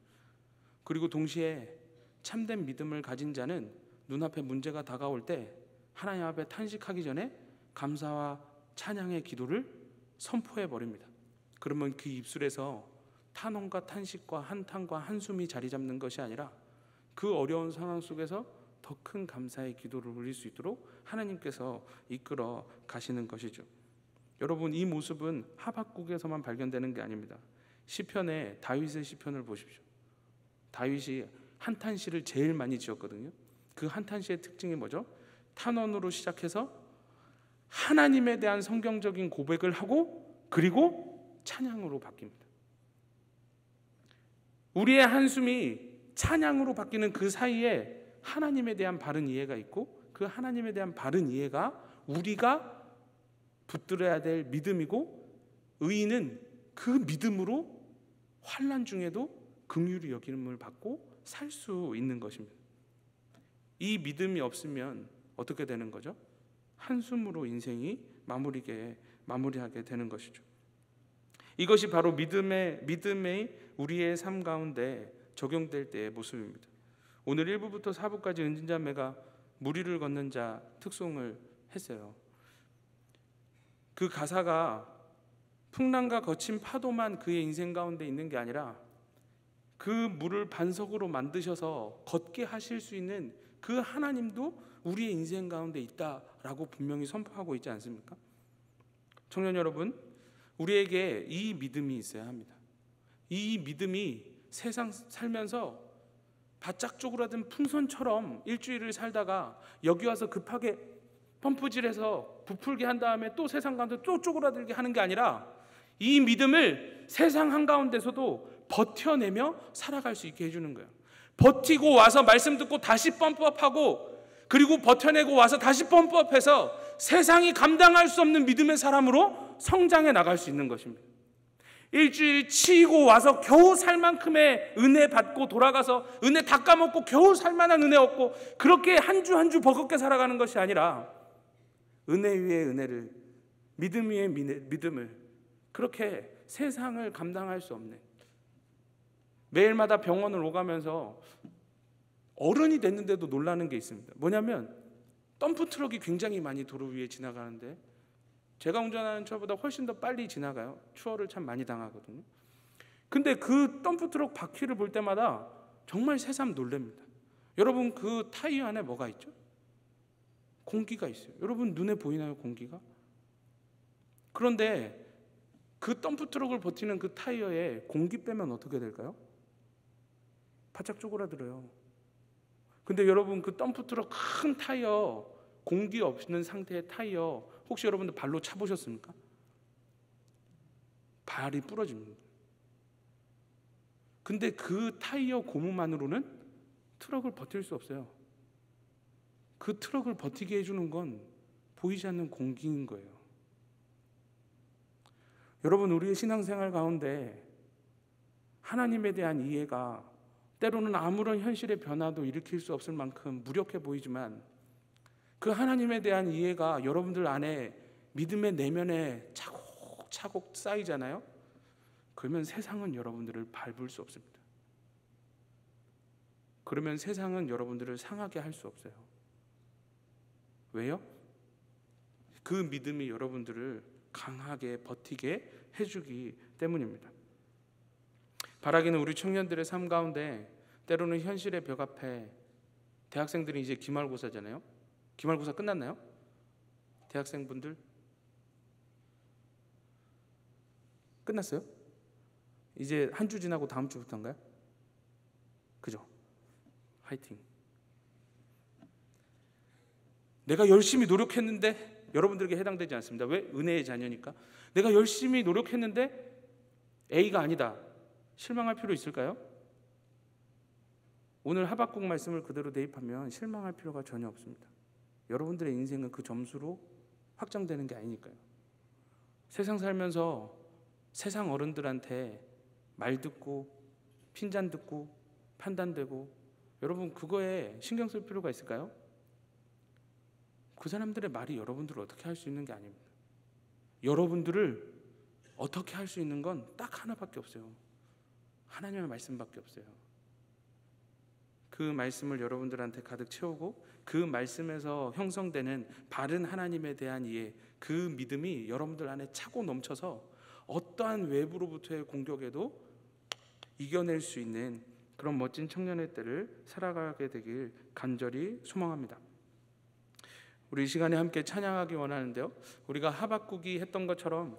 Speaker 2: 그리고 동시에 참된 믿음을 가진 자는 눈앞에 문제가 다가올 때 하나님 앞에 탄식하기 전에 감사와 찬양의 기도를 선포해 버립니다. 그러면 그 입술에서 탄원과 탄식과 한탄과 한숨이 자리 잡는 것이 아니라 그 어려운 상황 속에서 더 큰 감사의 기도를 올릴 수 있도록 하나님께서 이끌어 가시는 것이죠. 여러분, 이 모습은 하박국에서만 발견되는 게 아닙니다. 시편에 다윗의 시편을 보십시오. 다윗이 한탄시를 제일 많이 지었거든요. 그 한탄시의 특징이 뭐죠? 탄원으로 시작해서 하나님에 대한 성경적인 고백을 하고 그리고 찬양으로 바뀝니다. 우리의 한숨이 찬양으로 바뀌는 그 사이에 하나님에 대한 바른 이해가 있고 그 하나님에 대한 바른 이해가 우리가 붙들어야 될 믿음이고 의인은 그 믿음으로 환난 중에도 긍휼히 여김을 받고 살 수 있는 것입니다. 이 믿음이 없으면 어떻게 되는 거죠? 한숨으로 인생이 마무리하게 되는 것이죠. 이것이 바로 믿음의 우리의 삶 가운데 적용될 때의 모습입니다. 오늘 1부부터 4부까지 은진자매가 무리를 걷는 자 특송을 했어요. 그 가사가 풍랑과 거친 파도만 그의 인생 가운데 있는 게 아니라 그 물을 반석으로 만드셔서 걷게 하실 수 있는 그 하나님도 우리의 인생 가운데 있다라고 분명히 선포하고 있지 않습니까? 청년 여러분, 우리에게 이 믿음이 있어야 합니다. 이 믿음이 세상 살면서 바짝 쪼그라든 풍선처럼 일주일을 살다가 여기 와서 급하게 펌프질해서 부풀게 한 다음에 또 세상 가운데 또 쪼그라들게 하는 게 아니라 이 믿음을 세상 한가운데서도 버텨내며 살아갈 수 있게 해주는 거예요. 버티고 와서 말씀 듣고 다시 펌프업하고 그리고 버텨내고 와서 다시 펌프업해서 세상이 감당할 수 없는 믿음의 사람으로 성장해 나갈 수 있는 것입니다. 일주일 치이고 와서 겨우 살 만큼의 은혜 받고 돌아가서 은혜 다 까먹고 겨우 살 만한 은혜 얻고 그렇게 한 주 한 주 버겁게 살아가는 것이 아니라 은혜 위에 은혜를, 믿음 위에 믿음을, 그렇게 세상을 감당할 수 없는, 매일마다 병원을 오가면서 어른이 됐는데도 놀라는 게 있습니다. 뭐냐면 덤프트럭이 굉장히 많이 도로 위에 지나가는데 제가 운전하는 차보다 훨씬 더 빨리 지나가요. 추월을 참 많이 당하거든요. 근데 그 덤프트럭 바퀴를 볼 때마다 정말 새삼 놀랍니다. 여러분, 그 타이어 안에 뭐가 있죠? 공기가 있어요. 여러분, 눈에 보이나요, 공기가? 그런데 그 덤프트럭을 버티는 그 타이어에 공기 빼면 어떻게 될까요? 바짝 쪼그라들어요. 근데 여러분, 그 덤프트럭 큰 타이어, 공기 없는 상태의 타이어 혹시 여러분들 발로 차보셨습니까? 발이 부러집니다. 근데 그 타이어 고무만으로는 트럭을 버틸 수 없어요. 그 트럭을 버티게 해주는 건 보이지 않는 공기인 거예요. 여러분, 우리의 신앙생활 가운데 하나님에 대한 이해가 때로는 아무런 현실의 변화도 일으킬 수 없을 만큼 무력해 보이지만 그 하나님에 대한 이해가 여러분들 안에 믿음의 내면에 차곡차곡 쌓이잖아요. 그러면 세상은 여러분들을 밟을 수 없습니다. 그러면 세상은 여러분들을 상하게 할 수 없어요. 왜요? 그 믿음이 여러분들을 강하게 버티게 해주기 때문입니다. 바라기는 우리 청년들의 삶 가운데 때로는 현실의 벽 앞에, 대학생들이 이제 기말고사잖아요. 기말고사 끝났나요? 대학생분들? 끝났어요? 이제 한 주 지나고 다음 주부터인가요? 그죠? 화이팅. 내가 열심히 노력했는데, 여러분들에게 해당되지 않습니다. 왜? 은혜의 자녀니까. 내가 열심히 노력했는데 A가 아니다. 실망할 필요 있을까요? 오늘 하박국 말씀을 그대로 대입하면 실망할 필요가 전혀 없습니다. 여러분들의 인생은 그 점수로 확정되는 게 아니니까요. 세상 살면서 세상 어른들한테 말 듣고 핀잔 듣고 판단되고, 여러분 그거에 신경 쓸 필요가 있을까요? 그 사람들의 말이 여러분들을 어떻게 할 수 있는 게 아닙니다. 여러분들을 어떻게 할 수 있는 건 딱 하나밖에 없어요. 하나님의 말씀밖에 없어요. 그 말씀을 여러분들한테 가득 채우고 그 말씀에서 형성되는 바른 하나님에 대한 이해, 그 믿음이 여러분들 안에 차고 넘쳐서 어떠한 외부로부터의 공격에도 이겨낼 수 있는 그런 멋진 청년의 때를 살아가게 되길 간절히 소망합니다. 우리 이 시간에 함께 찬양하기 원하는데요, 우리가 하박국이 했던 것처럼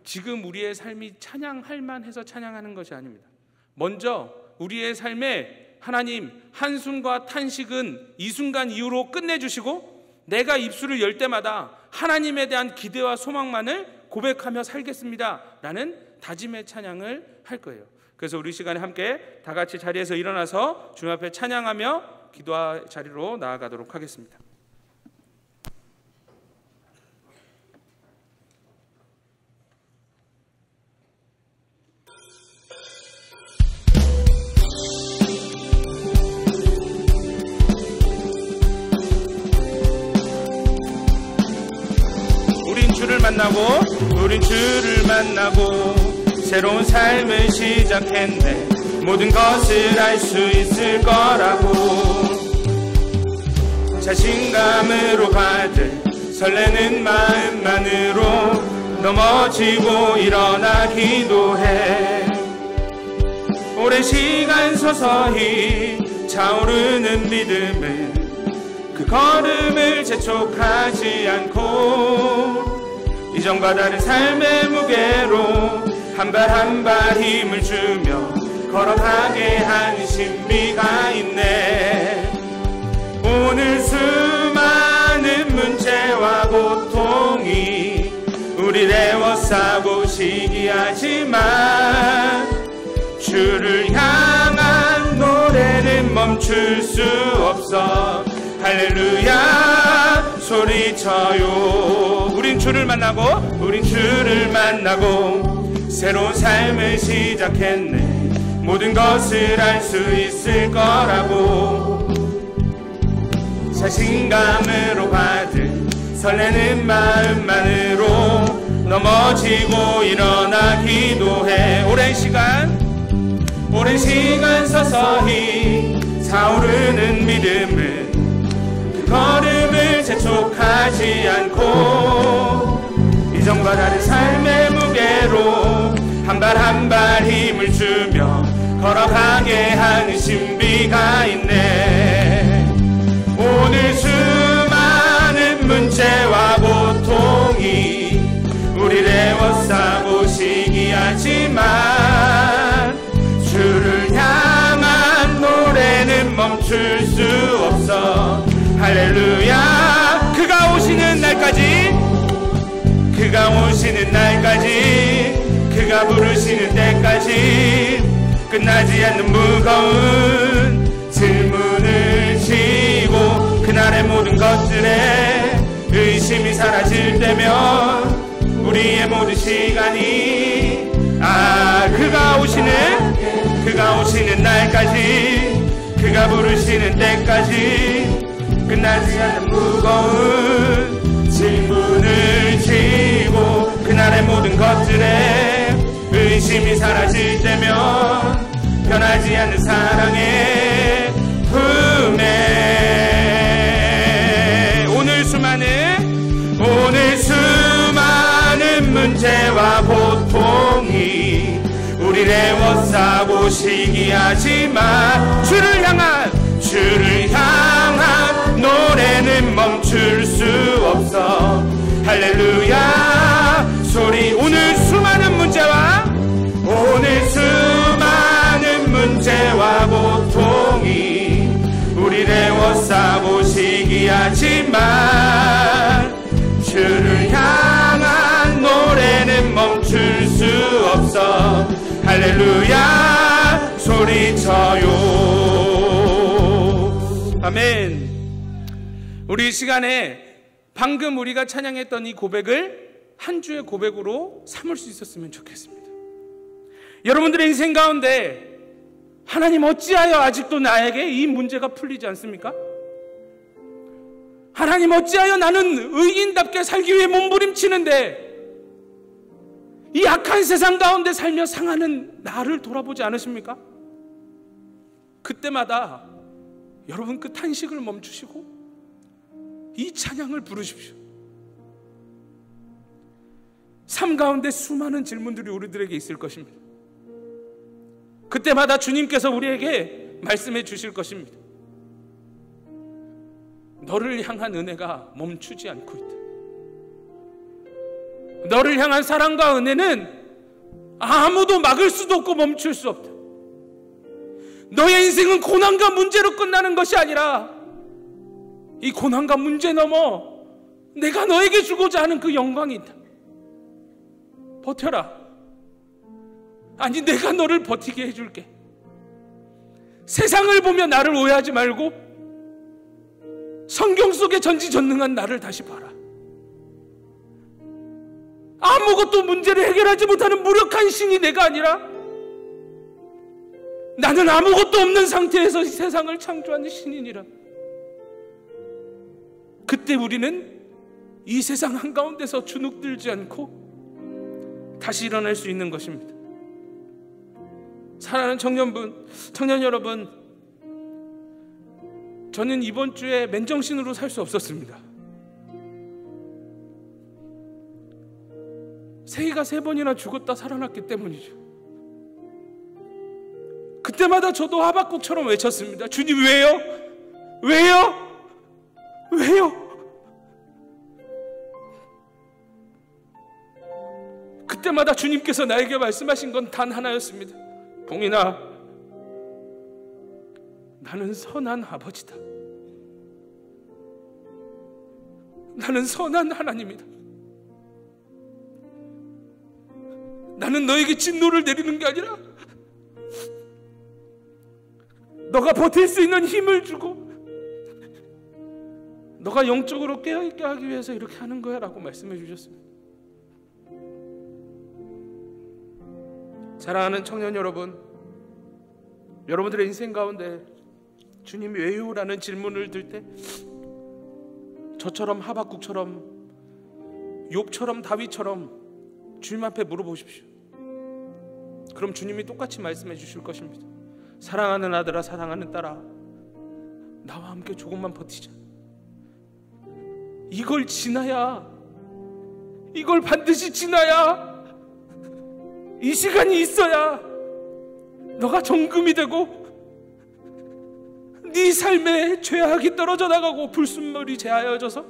Speaker 2: 지금 우리의 삶이 찬양할 만해서 찬양하는 것이 아닙니다. 먼저 우리의 삶에 하나님 한숨과 탄식은 이 순간 이후로 끝내주시고 내가 입술을 열 때마다 하나님에 대한 기대와 소망만을 고백하며 살겠습니다 라는 다짐의 찬양을 할 거예요. 그래서 우리 시간에 함께 다 같이 자리에서 일어나서 주님 앞에 찬양하며 기도할 자리로 나아가도록 하겠습니다. 우린 주를 만나고 새로운 삶을 시작했네. 모든 것을 알 수 있을 거라고 자신감으로 가득 설레는 마음만으로 넘어지고 일어나 기도해. 오랜 시간 서서히 차오르는 믿음은 그 걸음을 재촉하지 않고 이전과 다른 삶의 무게로 한 발 한 발 힘을 주며 걸어가게 하는 신비가 있네. 오늘 수많은 문제와 고통이 우리를 애워싸고 시기하지만 주를 향한 노래는 멈출 수 없어. 할렐루야 소리쳐요. 우린 주를 만나고 새로운 삶을 시작했네. 모든 것을 알 수 있을 거라고 자신감으로 가득 설레는 마음만으로 넘어지고 일어나 기도해. 오랜 시간 서서히 차오르는 믿음은 그 걸음을 재촉하지 않고 이전과 다른 삶의 무게로 한 발 한 발 힘을 주며 걸어가게 하는 신비가 있네. 오늘 수많은 문제와 고통이 우리를 애워싸고 시기하지만 주를 향한 노래는 멈출 수 없어. 할렐루야. 그가 오시는 날까지 그가 부르시는 때까지 끝나지 않는 무거운 질문을 지고 그날의 모든 것들에 의심이 사라질 때면 우리의 모든 시간이 그가 오시는 날까지 그가 부르시는 때까지 끝나지 않는 무거운 질문을 지고 그날의 모든 것들에 의심이 사라질 때면 변하지 않는 사랑의 품에 오늘 수많은 문제와 고통이 우리를 애워싸고 시기하지만 주를 향한 노래는 멈출 수 없어. 할렐루야 소리. 오늘 수많은 문제와 없지만 주를 향한 노래는 멈출 수 없어. 할렐루야 소리쳐요. 아멘. 우리 이 시간에 방금 우리가 찬양했던 이 고백을 한 주의 고백으로 삼을 수 있었으면 좋겠습니다. 여러분들의 인생 가운데 하나님 어찌하여 아직도 나에게 이 문제가 풀리지 않습니까? 하나님 어찌하여 나는 의인답게 살기 위해 몸부림치는데 이 악한 세상 가운데 살며 상하는 나를 돌아보지 않으십니까? 그때마다 여러분 그 탄식을 멈추시고 이 찬양을 부르십시오. 삶 가운데 수많은 질문들이 우리들에게 있을 것입니다. 그때마다 주님께서 우리에게 말씀해 주실 것입니다. 너를 향한 은혜가 멈추지 않고 있다. 너를 향한 사랑과 은혜는 아무도 막을 수도 없고 멈출 수 없다. 너의 인생은 고난과 문제로 끝나는 것이 아니라 이 고난과 문제 넘어 내가 너에게 주고자 하는 그 영광이 있다. 버텨라. 아니, 내가 너를 버티게 해줄게. 세상을 보며 나를 오해하지 말고 성경 속에 전지전능한 나를 다시 봐라. 아무것도 문제를 해결하지 못하는 무력한 신이 내가 아니라 나는 아무것도 없는 상태에서 이 세상을 창조하는 신이니라. 그때 우리는 이 세상 한가운데서 주눅들지 않고 다시 일어날 수 있는 것입니다. 사랑하는 청년 여러분, 저는 이번 주에 맨정신으로 살 수 없었습니다. 새가 3번이나 죽었다 살아났기 때문이죠. 그때마다 저도 하박국처럼 외쳤습니다. 주님, 왜요? 왜요? 왜요? 그때마다 주님께서 나에게 말씀하신 건 단 하나였습니다. 봉인아, 나는 선한 아버지다. 나는 선한 하나님이다. 나는 너에게 진노를 내리는 게 아니라 너가 버틸 수 있는 힘을 주고 너가 영적으로 깨어있게 하기 위해서 이렇게 하는 거야 라고 말씀해 주셨습니다. 사랑하는 청년 여러분, 여러분들의 인생 가운데 주님이 왜요? 라는 질문을 들 때 저처럼 하박국처럼 욥처럼 다윗처럼 주님 앞에 물어보십시오. 그럼 주님이 똑같이 말씀해 주실 것입니다. 사랑하는 아들아, 사랑하는 딸아, 나와 함께 조금만 버티자. 이걸 지나야, 이걸 반드시 지나야, 이 시간이 있어야 너가 정금이 되고 네 삶에 죄악이 떨어져 나가고 불순물이 제하여져서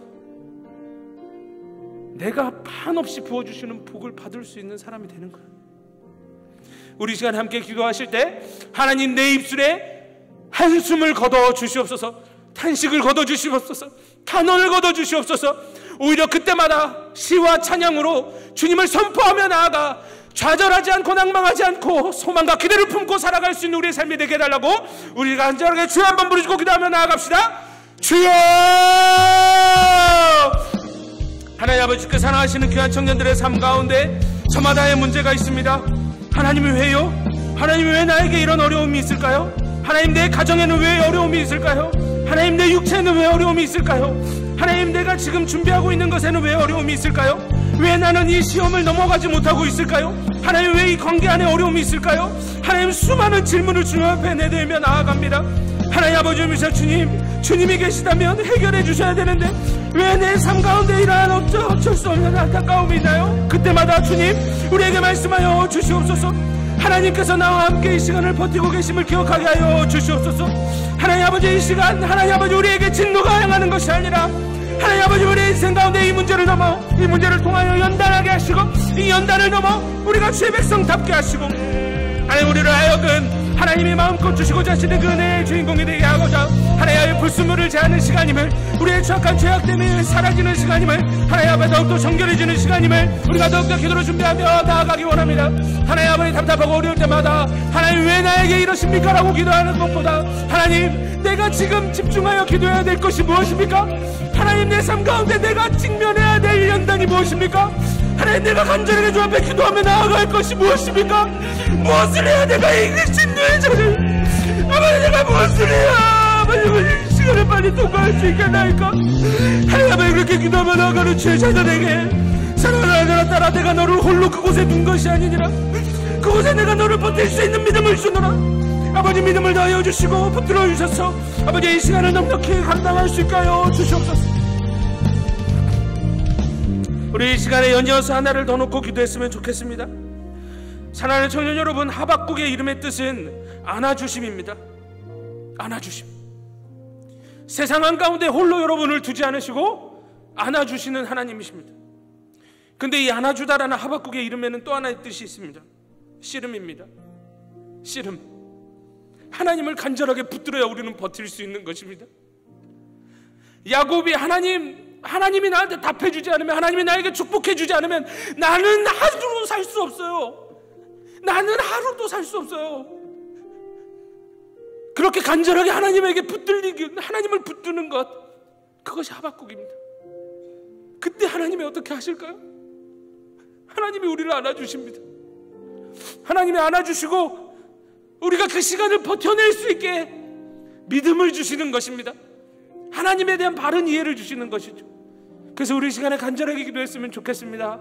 Speaker 2: 내가 한없이 부어주시는 복을 받을 수 있는 사람이 되는 거야. 우리 시간 함께 기도하실 때 하나님, 내 입술에 한숨을 거둬 주시옵소서, 탄식을 거둬 주시옵소서, 탄원을 거둬 주시옵소서. 오히려 그때마다 시와 찬양으로 주님을 선포하며 나아가 좌절하지 않고 낭망하지 않고 소망과 기대를 품고 살아갈 수 있는 우리의 삶이 되게 해달라고 우리가 간절하게 주여 한번 부르시고 기도하며 나아갑시다. 주여! 하나님 아버지께 사랑하시는 귀한 청년들의 삶 가운데 저마다의 문제가 있습니다. 하나님이 왜요? 하나님, 왜 나에게 이런 어려움이 있을까요? 하나님, 내 가정에는 왜 어려움이 있을까요? 하나님, 내 육체에는 왜 어려움이 있을까요? 하나님, 내가 지금 준비하고 있는 것에는 왜 어려움이 있을까요? 왜 나는 이 시험을 넘어가지 못하고 있을까요? 하나님, 왜 이 관계 안에 어려움이 있을까요? 하나님, 수많은 질문을 주님 앞에 내들며 나아갑니다. 하나님 아버지이시여 주님이 계시다면 해결해 주셔야 되는데 왜 내 삶 가운데 이러한 어쩔 수 없는 안타까움이 있나요? 그때마다 주님 우리에게 말씀하여 주시옵소서. 하나님께서 나와 함께 이 시간을 버티고 계심을 기억하게 하여 주시옵소서. 하나님 아버지, 이 시간 하나님 아버지 우리에게 진노가 향하는 것이 아니라 하나님 아버지 우리의 인생 가운데 이 문제를 넘어 이 문제를 통하여 연단하게 하시고 이 연단을 넘어 우리가 주의 백성답게 하시고 하나님 우리를 하여금 하나님이 마음껏 주시고자 하시는 그 은혜의 주인공이 되게 하고자 하나님의 불순물을 제하는 시간임을, 우리의 추악한 죄악 때문에 사라지는 시간임을, 하나님 앞에 더욱더 정결해지는 시간임을 우리가 더욱더 기도로 준비하며 나아가기 원합니다. 하나님 아버지, 답답하고 어려울 때마다 하나님 왜 나에게 이러십니까? 라고 기도하는 것보다 하나님, 내가 지금 집중하여 기도해야 될 것이 무엇입니까? 하나님, 내 삶 가운데 내가 직면해야 될 연단이 무엇입니까? 하나님, 내가 간절하게 주 앞에 기도하며 나아갈 것이 무엇입니까? 무엇을 해야 내가 이 진노의 자를, 아버지, 내가 무엇을 해야 아버지 이 시간을 빨리 통과할 수 있겠나이까? 하나님 아버지, 그렇게 기도하며 나아가는 주의 자녀에게 사랑하는 아들아 딸아, 내가 너를 홀로 그곳에 둔 것이 아니니라. 그곳에 내가 너를 버틸 수 있는 믿음을 주노라. 아버지, 믿음을 다하여 주시고 붙들어 주셔서 아버지 이 시간을 넉넉히 감당할 수 있까요 주시옵소서. 우리 이 시간에 연이어서 하나를 더 놓고 기도했으면 좋겠습니다. 사랑하는 청년 여러분, 하박국의 이름의 뜻은 안아주심입니다. 안아주심. 세상 한가운데 홀로 여러분을 두지 않으시고 안아주시는 하나님이십니다. 근데 이 안아주다라는 하박국의 이름에는 또 하나의 뜻이 있습니다. 씨름입니다. 씨름. 하나님을 간절하게 붙들어야 우리는 버틸 수 있는 것입니다. 야곱이 하나님이 나한테 답해주지 않으면, 하나님이 나에게 축복해주지 않으면 나는 하루도 살 수 없어요. 나는 하루도 살 수 없어요. 그렇게 간절하게 하나님에게 하나님을 붙드는 것, 그것이 하박국입니다. 그때 하나님이 어떻게 하실까요? 하나님이 우리를 안아주십니다. 하나님이 안아주시고 우리가 그 시간을 버텨낼 수 있게 믿음을 주시는 것입니다. 하나님에 대한 바른 이해를 주시는 것이죠. 그래서 우리 시간에 간절하게 기도했으면 좋겠습니다.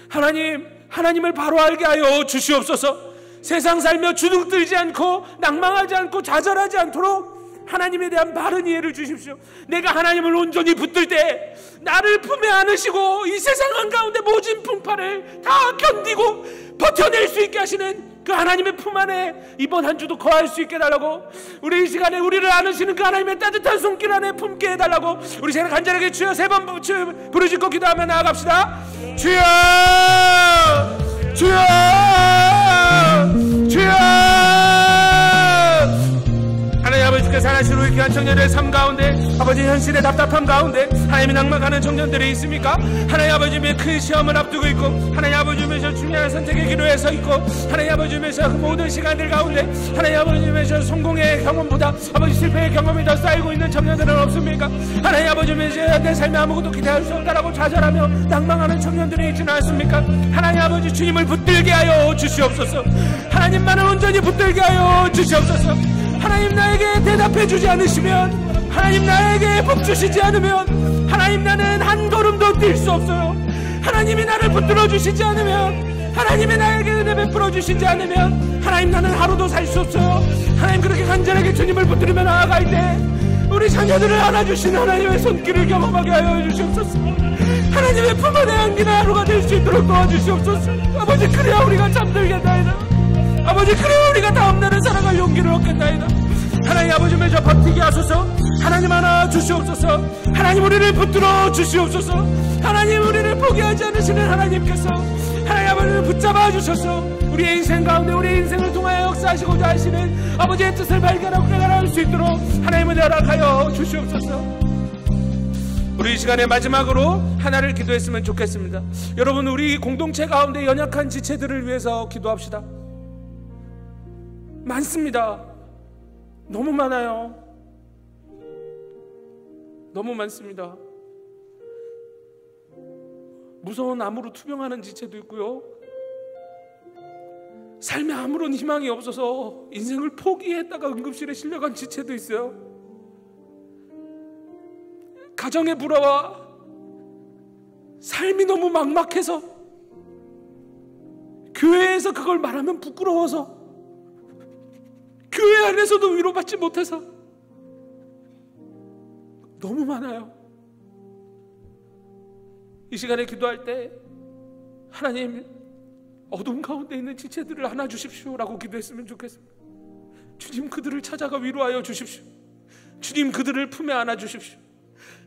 Speaker 2: 하나님을 바로 알게 하여 주시옵소서. 세상 살며 주눅들지 않고 낭망하지 않고 좌절하지 않도록 하나님에 대한 바른 이해를 주십시오. 내가 하나님을 온전히 붙들 때 나를 품에 안으시고 이 세상 한가운데 모진 풍파를 다 견디고 버텨낼 수 있게 하시는 그 하나님의 품 안에 이번 한 주도 거할 수 있게 해달라고, 우리 이 시간에 우리를 안으시는 그 하나님의 따뜻한 손길 안에 품게 해달라고 우리 시간에 간절하게 주여 세 번 부르짖고 기도하며 나아갑시다. 주여, 주여, 주여. 하나님 아버지께서 하나씩 우리 귀한 청년들의 삶 가운데, 아버지 현실의 답답함 가운데 하나님이 낭망하는 청년들이 있습니까? 하나님 아버지의 큰 시험을 앞두고 있고, 하나님 아버지면서 중요한 선택의 기로에 서 있고, 하나님 아버지면서 그 모든 시간들 가운데 하나님 아버지면서 성공의 경험보다 아버지 실패의 경험이 더 쌓이고 있는 청년들은 없습니까? 하나님 아버지면서 내 삶에 아무것도 기대할 수 없다라고 좌절하며 낭망하는 청년들이 있지는 않습니까? 하나님 아버지, 주님을 붙들게 하여 주시옵소서. 하나님만을 온전히 붙들게 하여 주시옵소서. 하나님 나에게 대답해 주지 않으시면, 하나님 나에게 복 주시지 않으면 하나님 나는 한 걸음도 뛸 수 없어요. 하나님이 나를 붙들어 주시지 않으면, 하나님이 나에게 은혜 베풀어 주시지 않으면 하나님 나는 하루도 살 수 없어요. 하나님, 그렇게 간절하게 주님을 붙들며 나아갈 때 우리 자녀들을 안아주시는 하나님의 손길을 경험하게 하여 주시옵소서. 하나님의 품 안에 안기는 하루가 될 수 있도록 도와주시옵소서. 아버지, 그래야 우리가 잠들겠나이다. 아버지, 그래야 우리가 다음날을 살아갈 용기를 얻겠나이다. 하나님 아버지, 매저 버티게 하소서. 하나님 안아주시옵소서. 하나님 우리를 붙들어 주시옵소서. 하나님 우리를 포기하지 않으시는 하나님께서 하나님 아버지를 붙잡아 주셔서 우리의 인생 가운데 우리의 인생을 통하여 역사하시고자 하시는 아버지의 뜻을 발견하고 깨달을 수 있도록 하나님을 허락하여 주시옵소서. 우리 이 시간에 마지막으로 하나를 기도했으면 좋겠습니다. 여러분, 우리 공동체 가운데 연약한 지체들을 위해서 기도합시다. 많습니다. 너무 많아요. 너무 많습니다. 무서운 암으로 투병하는 지체도 있고요, 삶에 아무런 희망이 없어서 인생을 포기했다가 응급실에 실려간 지체도 있어요. 가정의 불화와 삶이 너무 막막해서 교회에서 그걸 말하면 부끄러워서 교회 안에서도 위로받지 못해서 너무 많아요. 이 시간에 기도할 때 하나님, 어둠 가운데 있는 지체들을 안아주십시오라고 기도했으면 좋겠습니다. 주님, 그들을 찾아가 위로하여 주십시오. 주님, 그들을 품에 안아주십시오.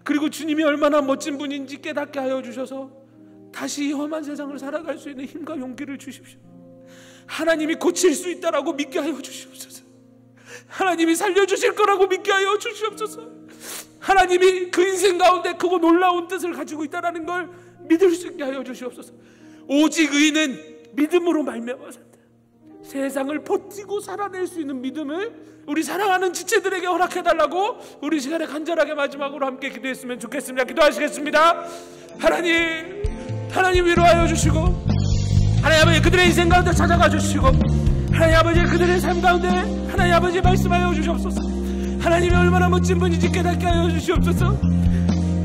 Speaker 2: 그리고 주님이 얼마나 멋진 분인지 깨닫게 하여 주셔서 다시 이 험한 세상을 살아갈 수 있는 힘과 용기를 주십시오. 하나님이 고칠 수 있다라고 믿게 하여 주시옵소서. 하나님이 살려주실 거라고 믿게 하여 주시옵소서. 하나님이 그 인생 가운데 크고 놀라운 뜻을 가지고 있다는 걸 믿을 수 있게 하여 주시옵소서. 오직 의인은 믿음으로 말미암아 산다. 세상을 버티고 살아낼 수 있는 믿음을 우리 사랑하는 지체들에게 허락해달라고 우리 시간에 간절하게 마지막으로 함께 기도했으면 좋겠습니다. 기도하시겠습니다. 하나님 위로하여 주시고, 하나님 아버지 그들의 인생 가운데 찾아가 주시고, 하나님 아버지 그들의 삶 가운데 하나님 아버지 말씀하여 주시옵소서. 하나님이 얼마나 멋진 분인지 깨닫게 하여 주시옵소서.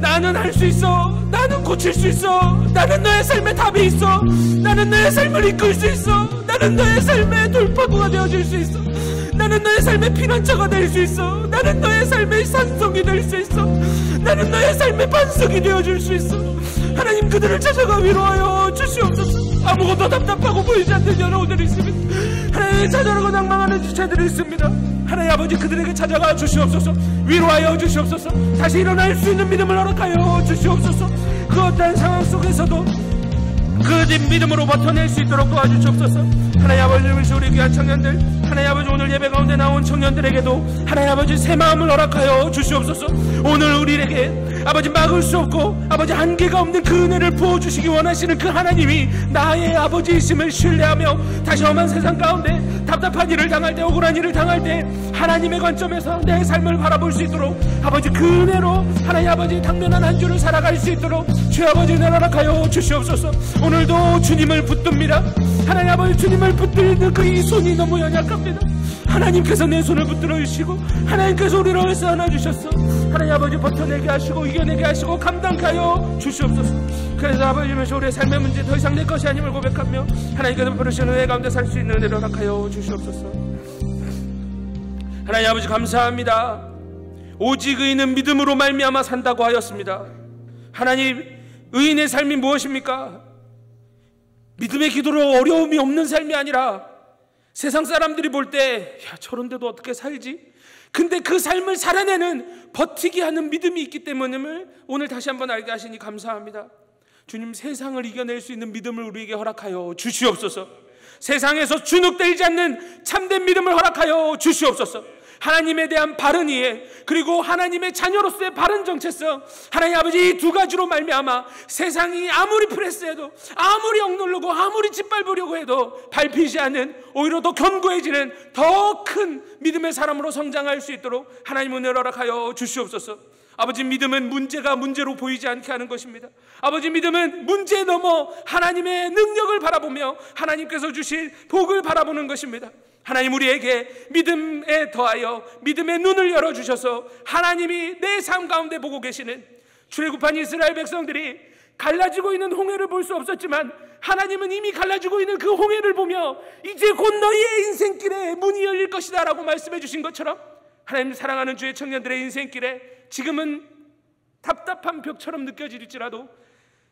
Speaker 2: 나는 할 수 있어. 나는 고칠 수 있어. 나는 너의 삶에 답이 있어. 나는 너의 삶을 이끌 수 있어. 나는 너의 삶의 돌파구가 되어줄 수 있어. 나는 너의 삶의 피난처가 될 수 있어. 나는 너의 삶의 산성이 될 수 있어. 나는 너의 삶의 반석이 되어줄 수 있어. 하나님 그들을 찾아가 위로하여 주시옵소서. 아무것도 답답하고 보이지 않는 여러분들이 있습니다. 하나님 찾아가고 낭망하는 지체들이 있습니다. 하나님 아버지 그들에게 찾아가 주시옵소서. 위로하여 주시옵소서. 다시 일어날 수 있는 믿음을 허락하여 주시옵소서. 그 어떠한 상황 속에서도 그 믿음으로 버텨낼 수 있도록 도와주시옵소서. 하나님 아버지 우리 귀한 청년들, 하나님 아버지 오늘 예배 가운데 나온 청년들에게도 하나님 아버지 새 마음을 허락하여 주시옵소서. 오늘 우리에게 아버지 막을 수 없고 아버지 한계가 없는 그 은혜를 부어주시기 원하시는 그 하나님이 나의 아버지이심을 신뢰하며 다시 험한 세상 가운데 답답한 일을 당할 때, 억울한 일을 당할 때 하나님의 관점에서 내 삶을 바라볼 수 있도록 아버지 그 은혜로 하나님 아버지 당면한 한 주를 살아갈 수 있도록 주 아버지 은혜를 허락하여 주시옵소서. 오늘도 주님을 붙듭니다. 하나님 아버지 주님을 붙들는 그 이 손이 너무 연약합니다. 하나님께서 내 손을 붙들어 주시고 하나님께서 우리를 얼싸 안아주셨어. 하나님 아버지 버텨내게 하시고 이겨내게 하시고 감당케 하여 주시옵소서. 그래서 아버지 우리의 삶의 문제 더 이상 내 것이 아님을 고백하며 하나님께서 부르시는 은혜 가운데 살 수 있는 은혜를 허락하여 주시옵소서. 하나님 아버지 감사합니다. 오직 의인은 믿음으로 말미암아 산다고 하였습니다. 하나님 의인의 삶이 무엇입니까? 믿음의 기도로 어려움이 없는 삶이 아니라 세상 사람들이 볼 때 야 저런데도 어떻게 살지? 근데 그 삶을 살아내는 버티게 하는 믿음이 있기 때문임을 오늘 다시 한번 알게 하시니 감사합니다. 주님 세상을 이겨낼 수 있는 믿음을 우리에게 허락하여 주시옵소서. 세상에서 주눅들지 않는 참된 믿음을 허락하여 주시옵소서. 하나님에 대한 바른 이해 그리고 하나님의 자녀로서의 바른 정체성, 하나님 아버지 이 두 가지로 말미암아 세상이 아무리 프레스해도 아무리 억누르고 아무리 짓밟으려고 해도 밟히지 않는 오히려 더 견고해지는 더 큰 믿음의 사람으로 성장할 수 있도록 하나님 은혜를 허락하여 주시옵소서. 아버지 믿음은 문제가 문제로 보이지 않게 하는 것입니다. 아버지 믿음은 문제 넘어 하나님의 능력을 바라보며 하나님께서 주신 복을 바라보는 것입니다. 하나님 우리에게 믿음에 더하여 믿음의 눈을 열어주셔서 하나님이 내 삶 가운데 보고 계시는 출애굽한 이스라엘 백성들이 갈라지고 있는 홍해를 볼 수 없었지만 하나님은 이미 갈라지고 있는 그 홍해를 보며 이제 곧 너희의 인생길에 문이 열릴 것이다 라고 말씀해 주신 것처럼 하나님 사랑하는 주의 청년들의 인생길에 지금은 답답한 벽처럼 느껴질지라도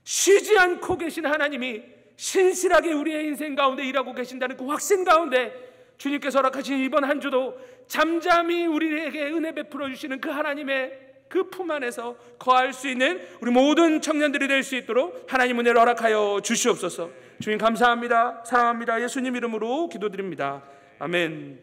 Speaker 2: 쉬지 않고 계신 하나님이 신실하게 우리의 인생 가운데 일하고 계신다는 그 확신 가운데 주님께서 허락하신 이번 한 주도 잠잠히 우리에게 은혜 베풀어 주시는 그 하나님의 그 품 안에서 거할 수 있는 우리 모든 청년들이 될 수 있도록 하나님 은혜를 허락하여 주시옵소서. 주님 감사합니다. 사랑합니다. 예수님 이름으로 기도드립니다. 아멘.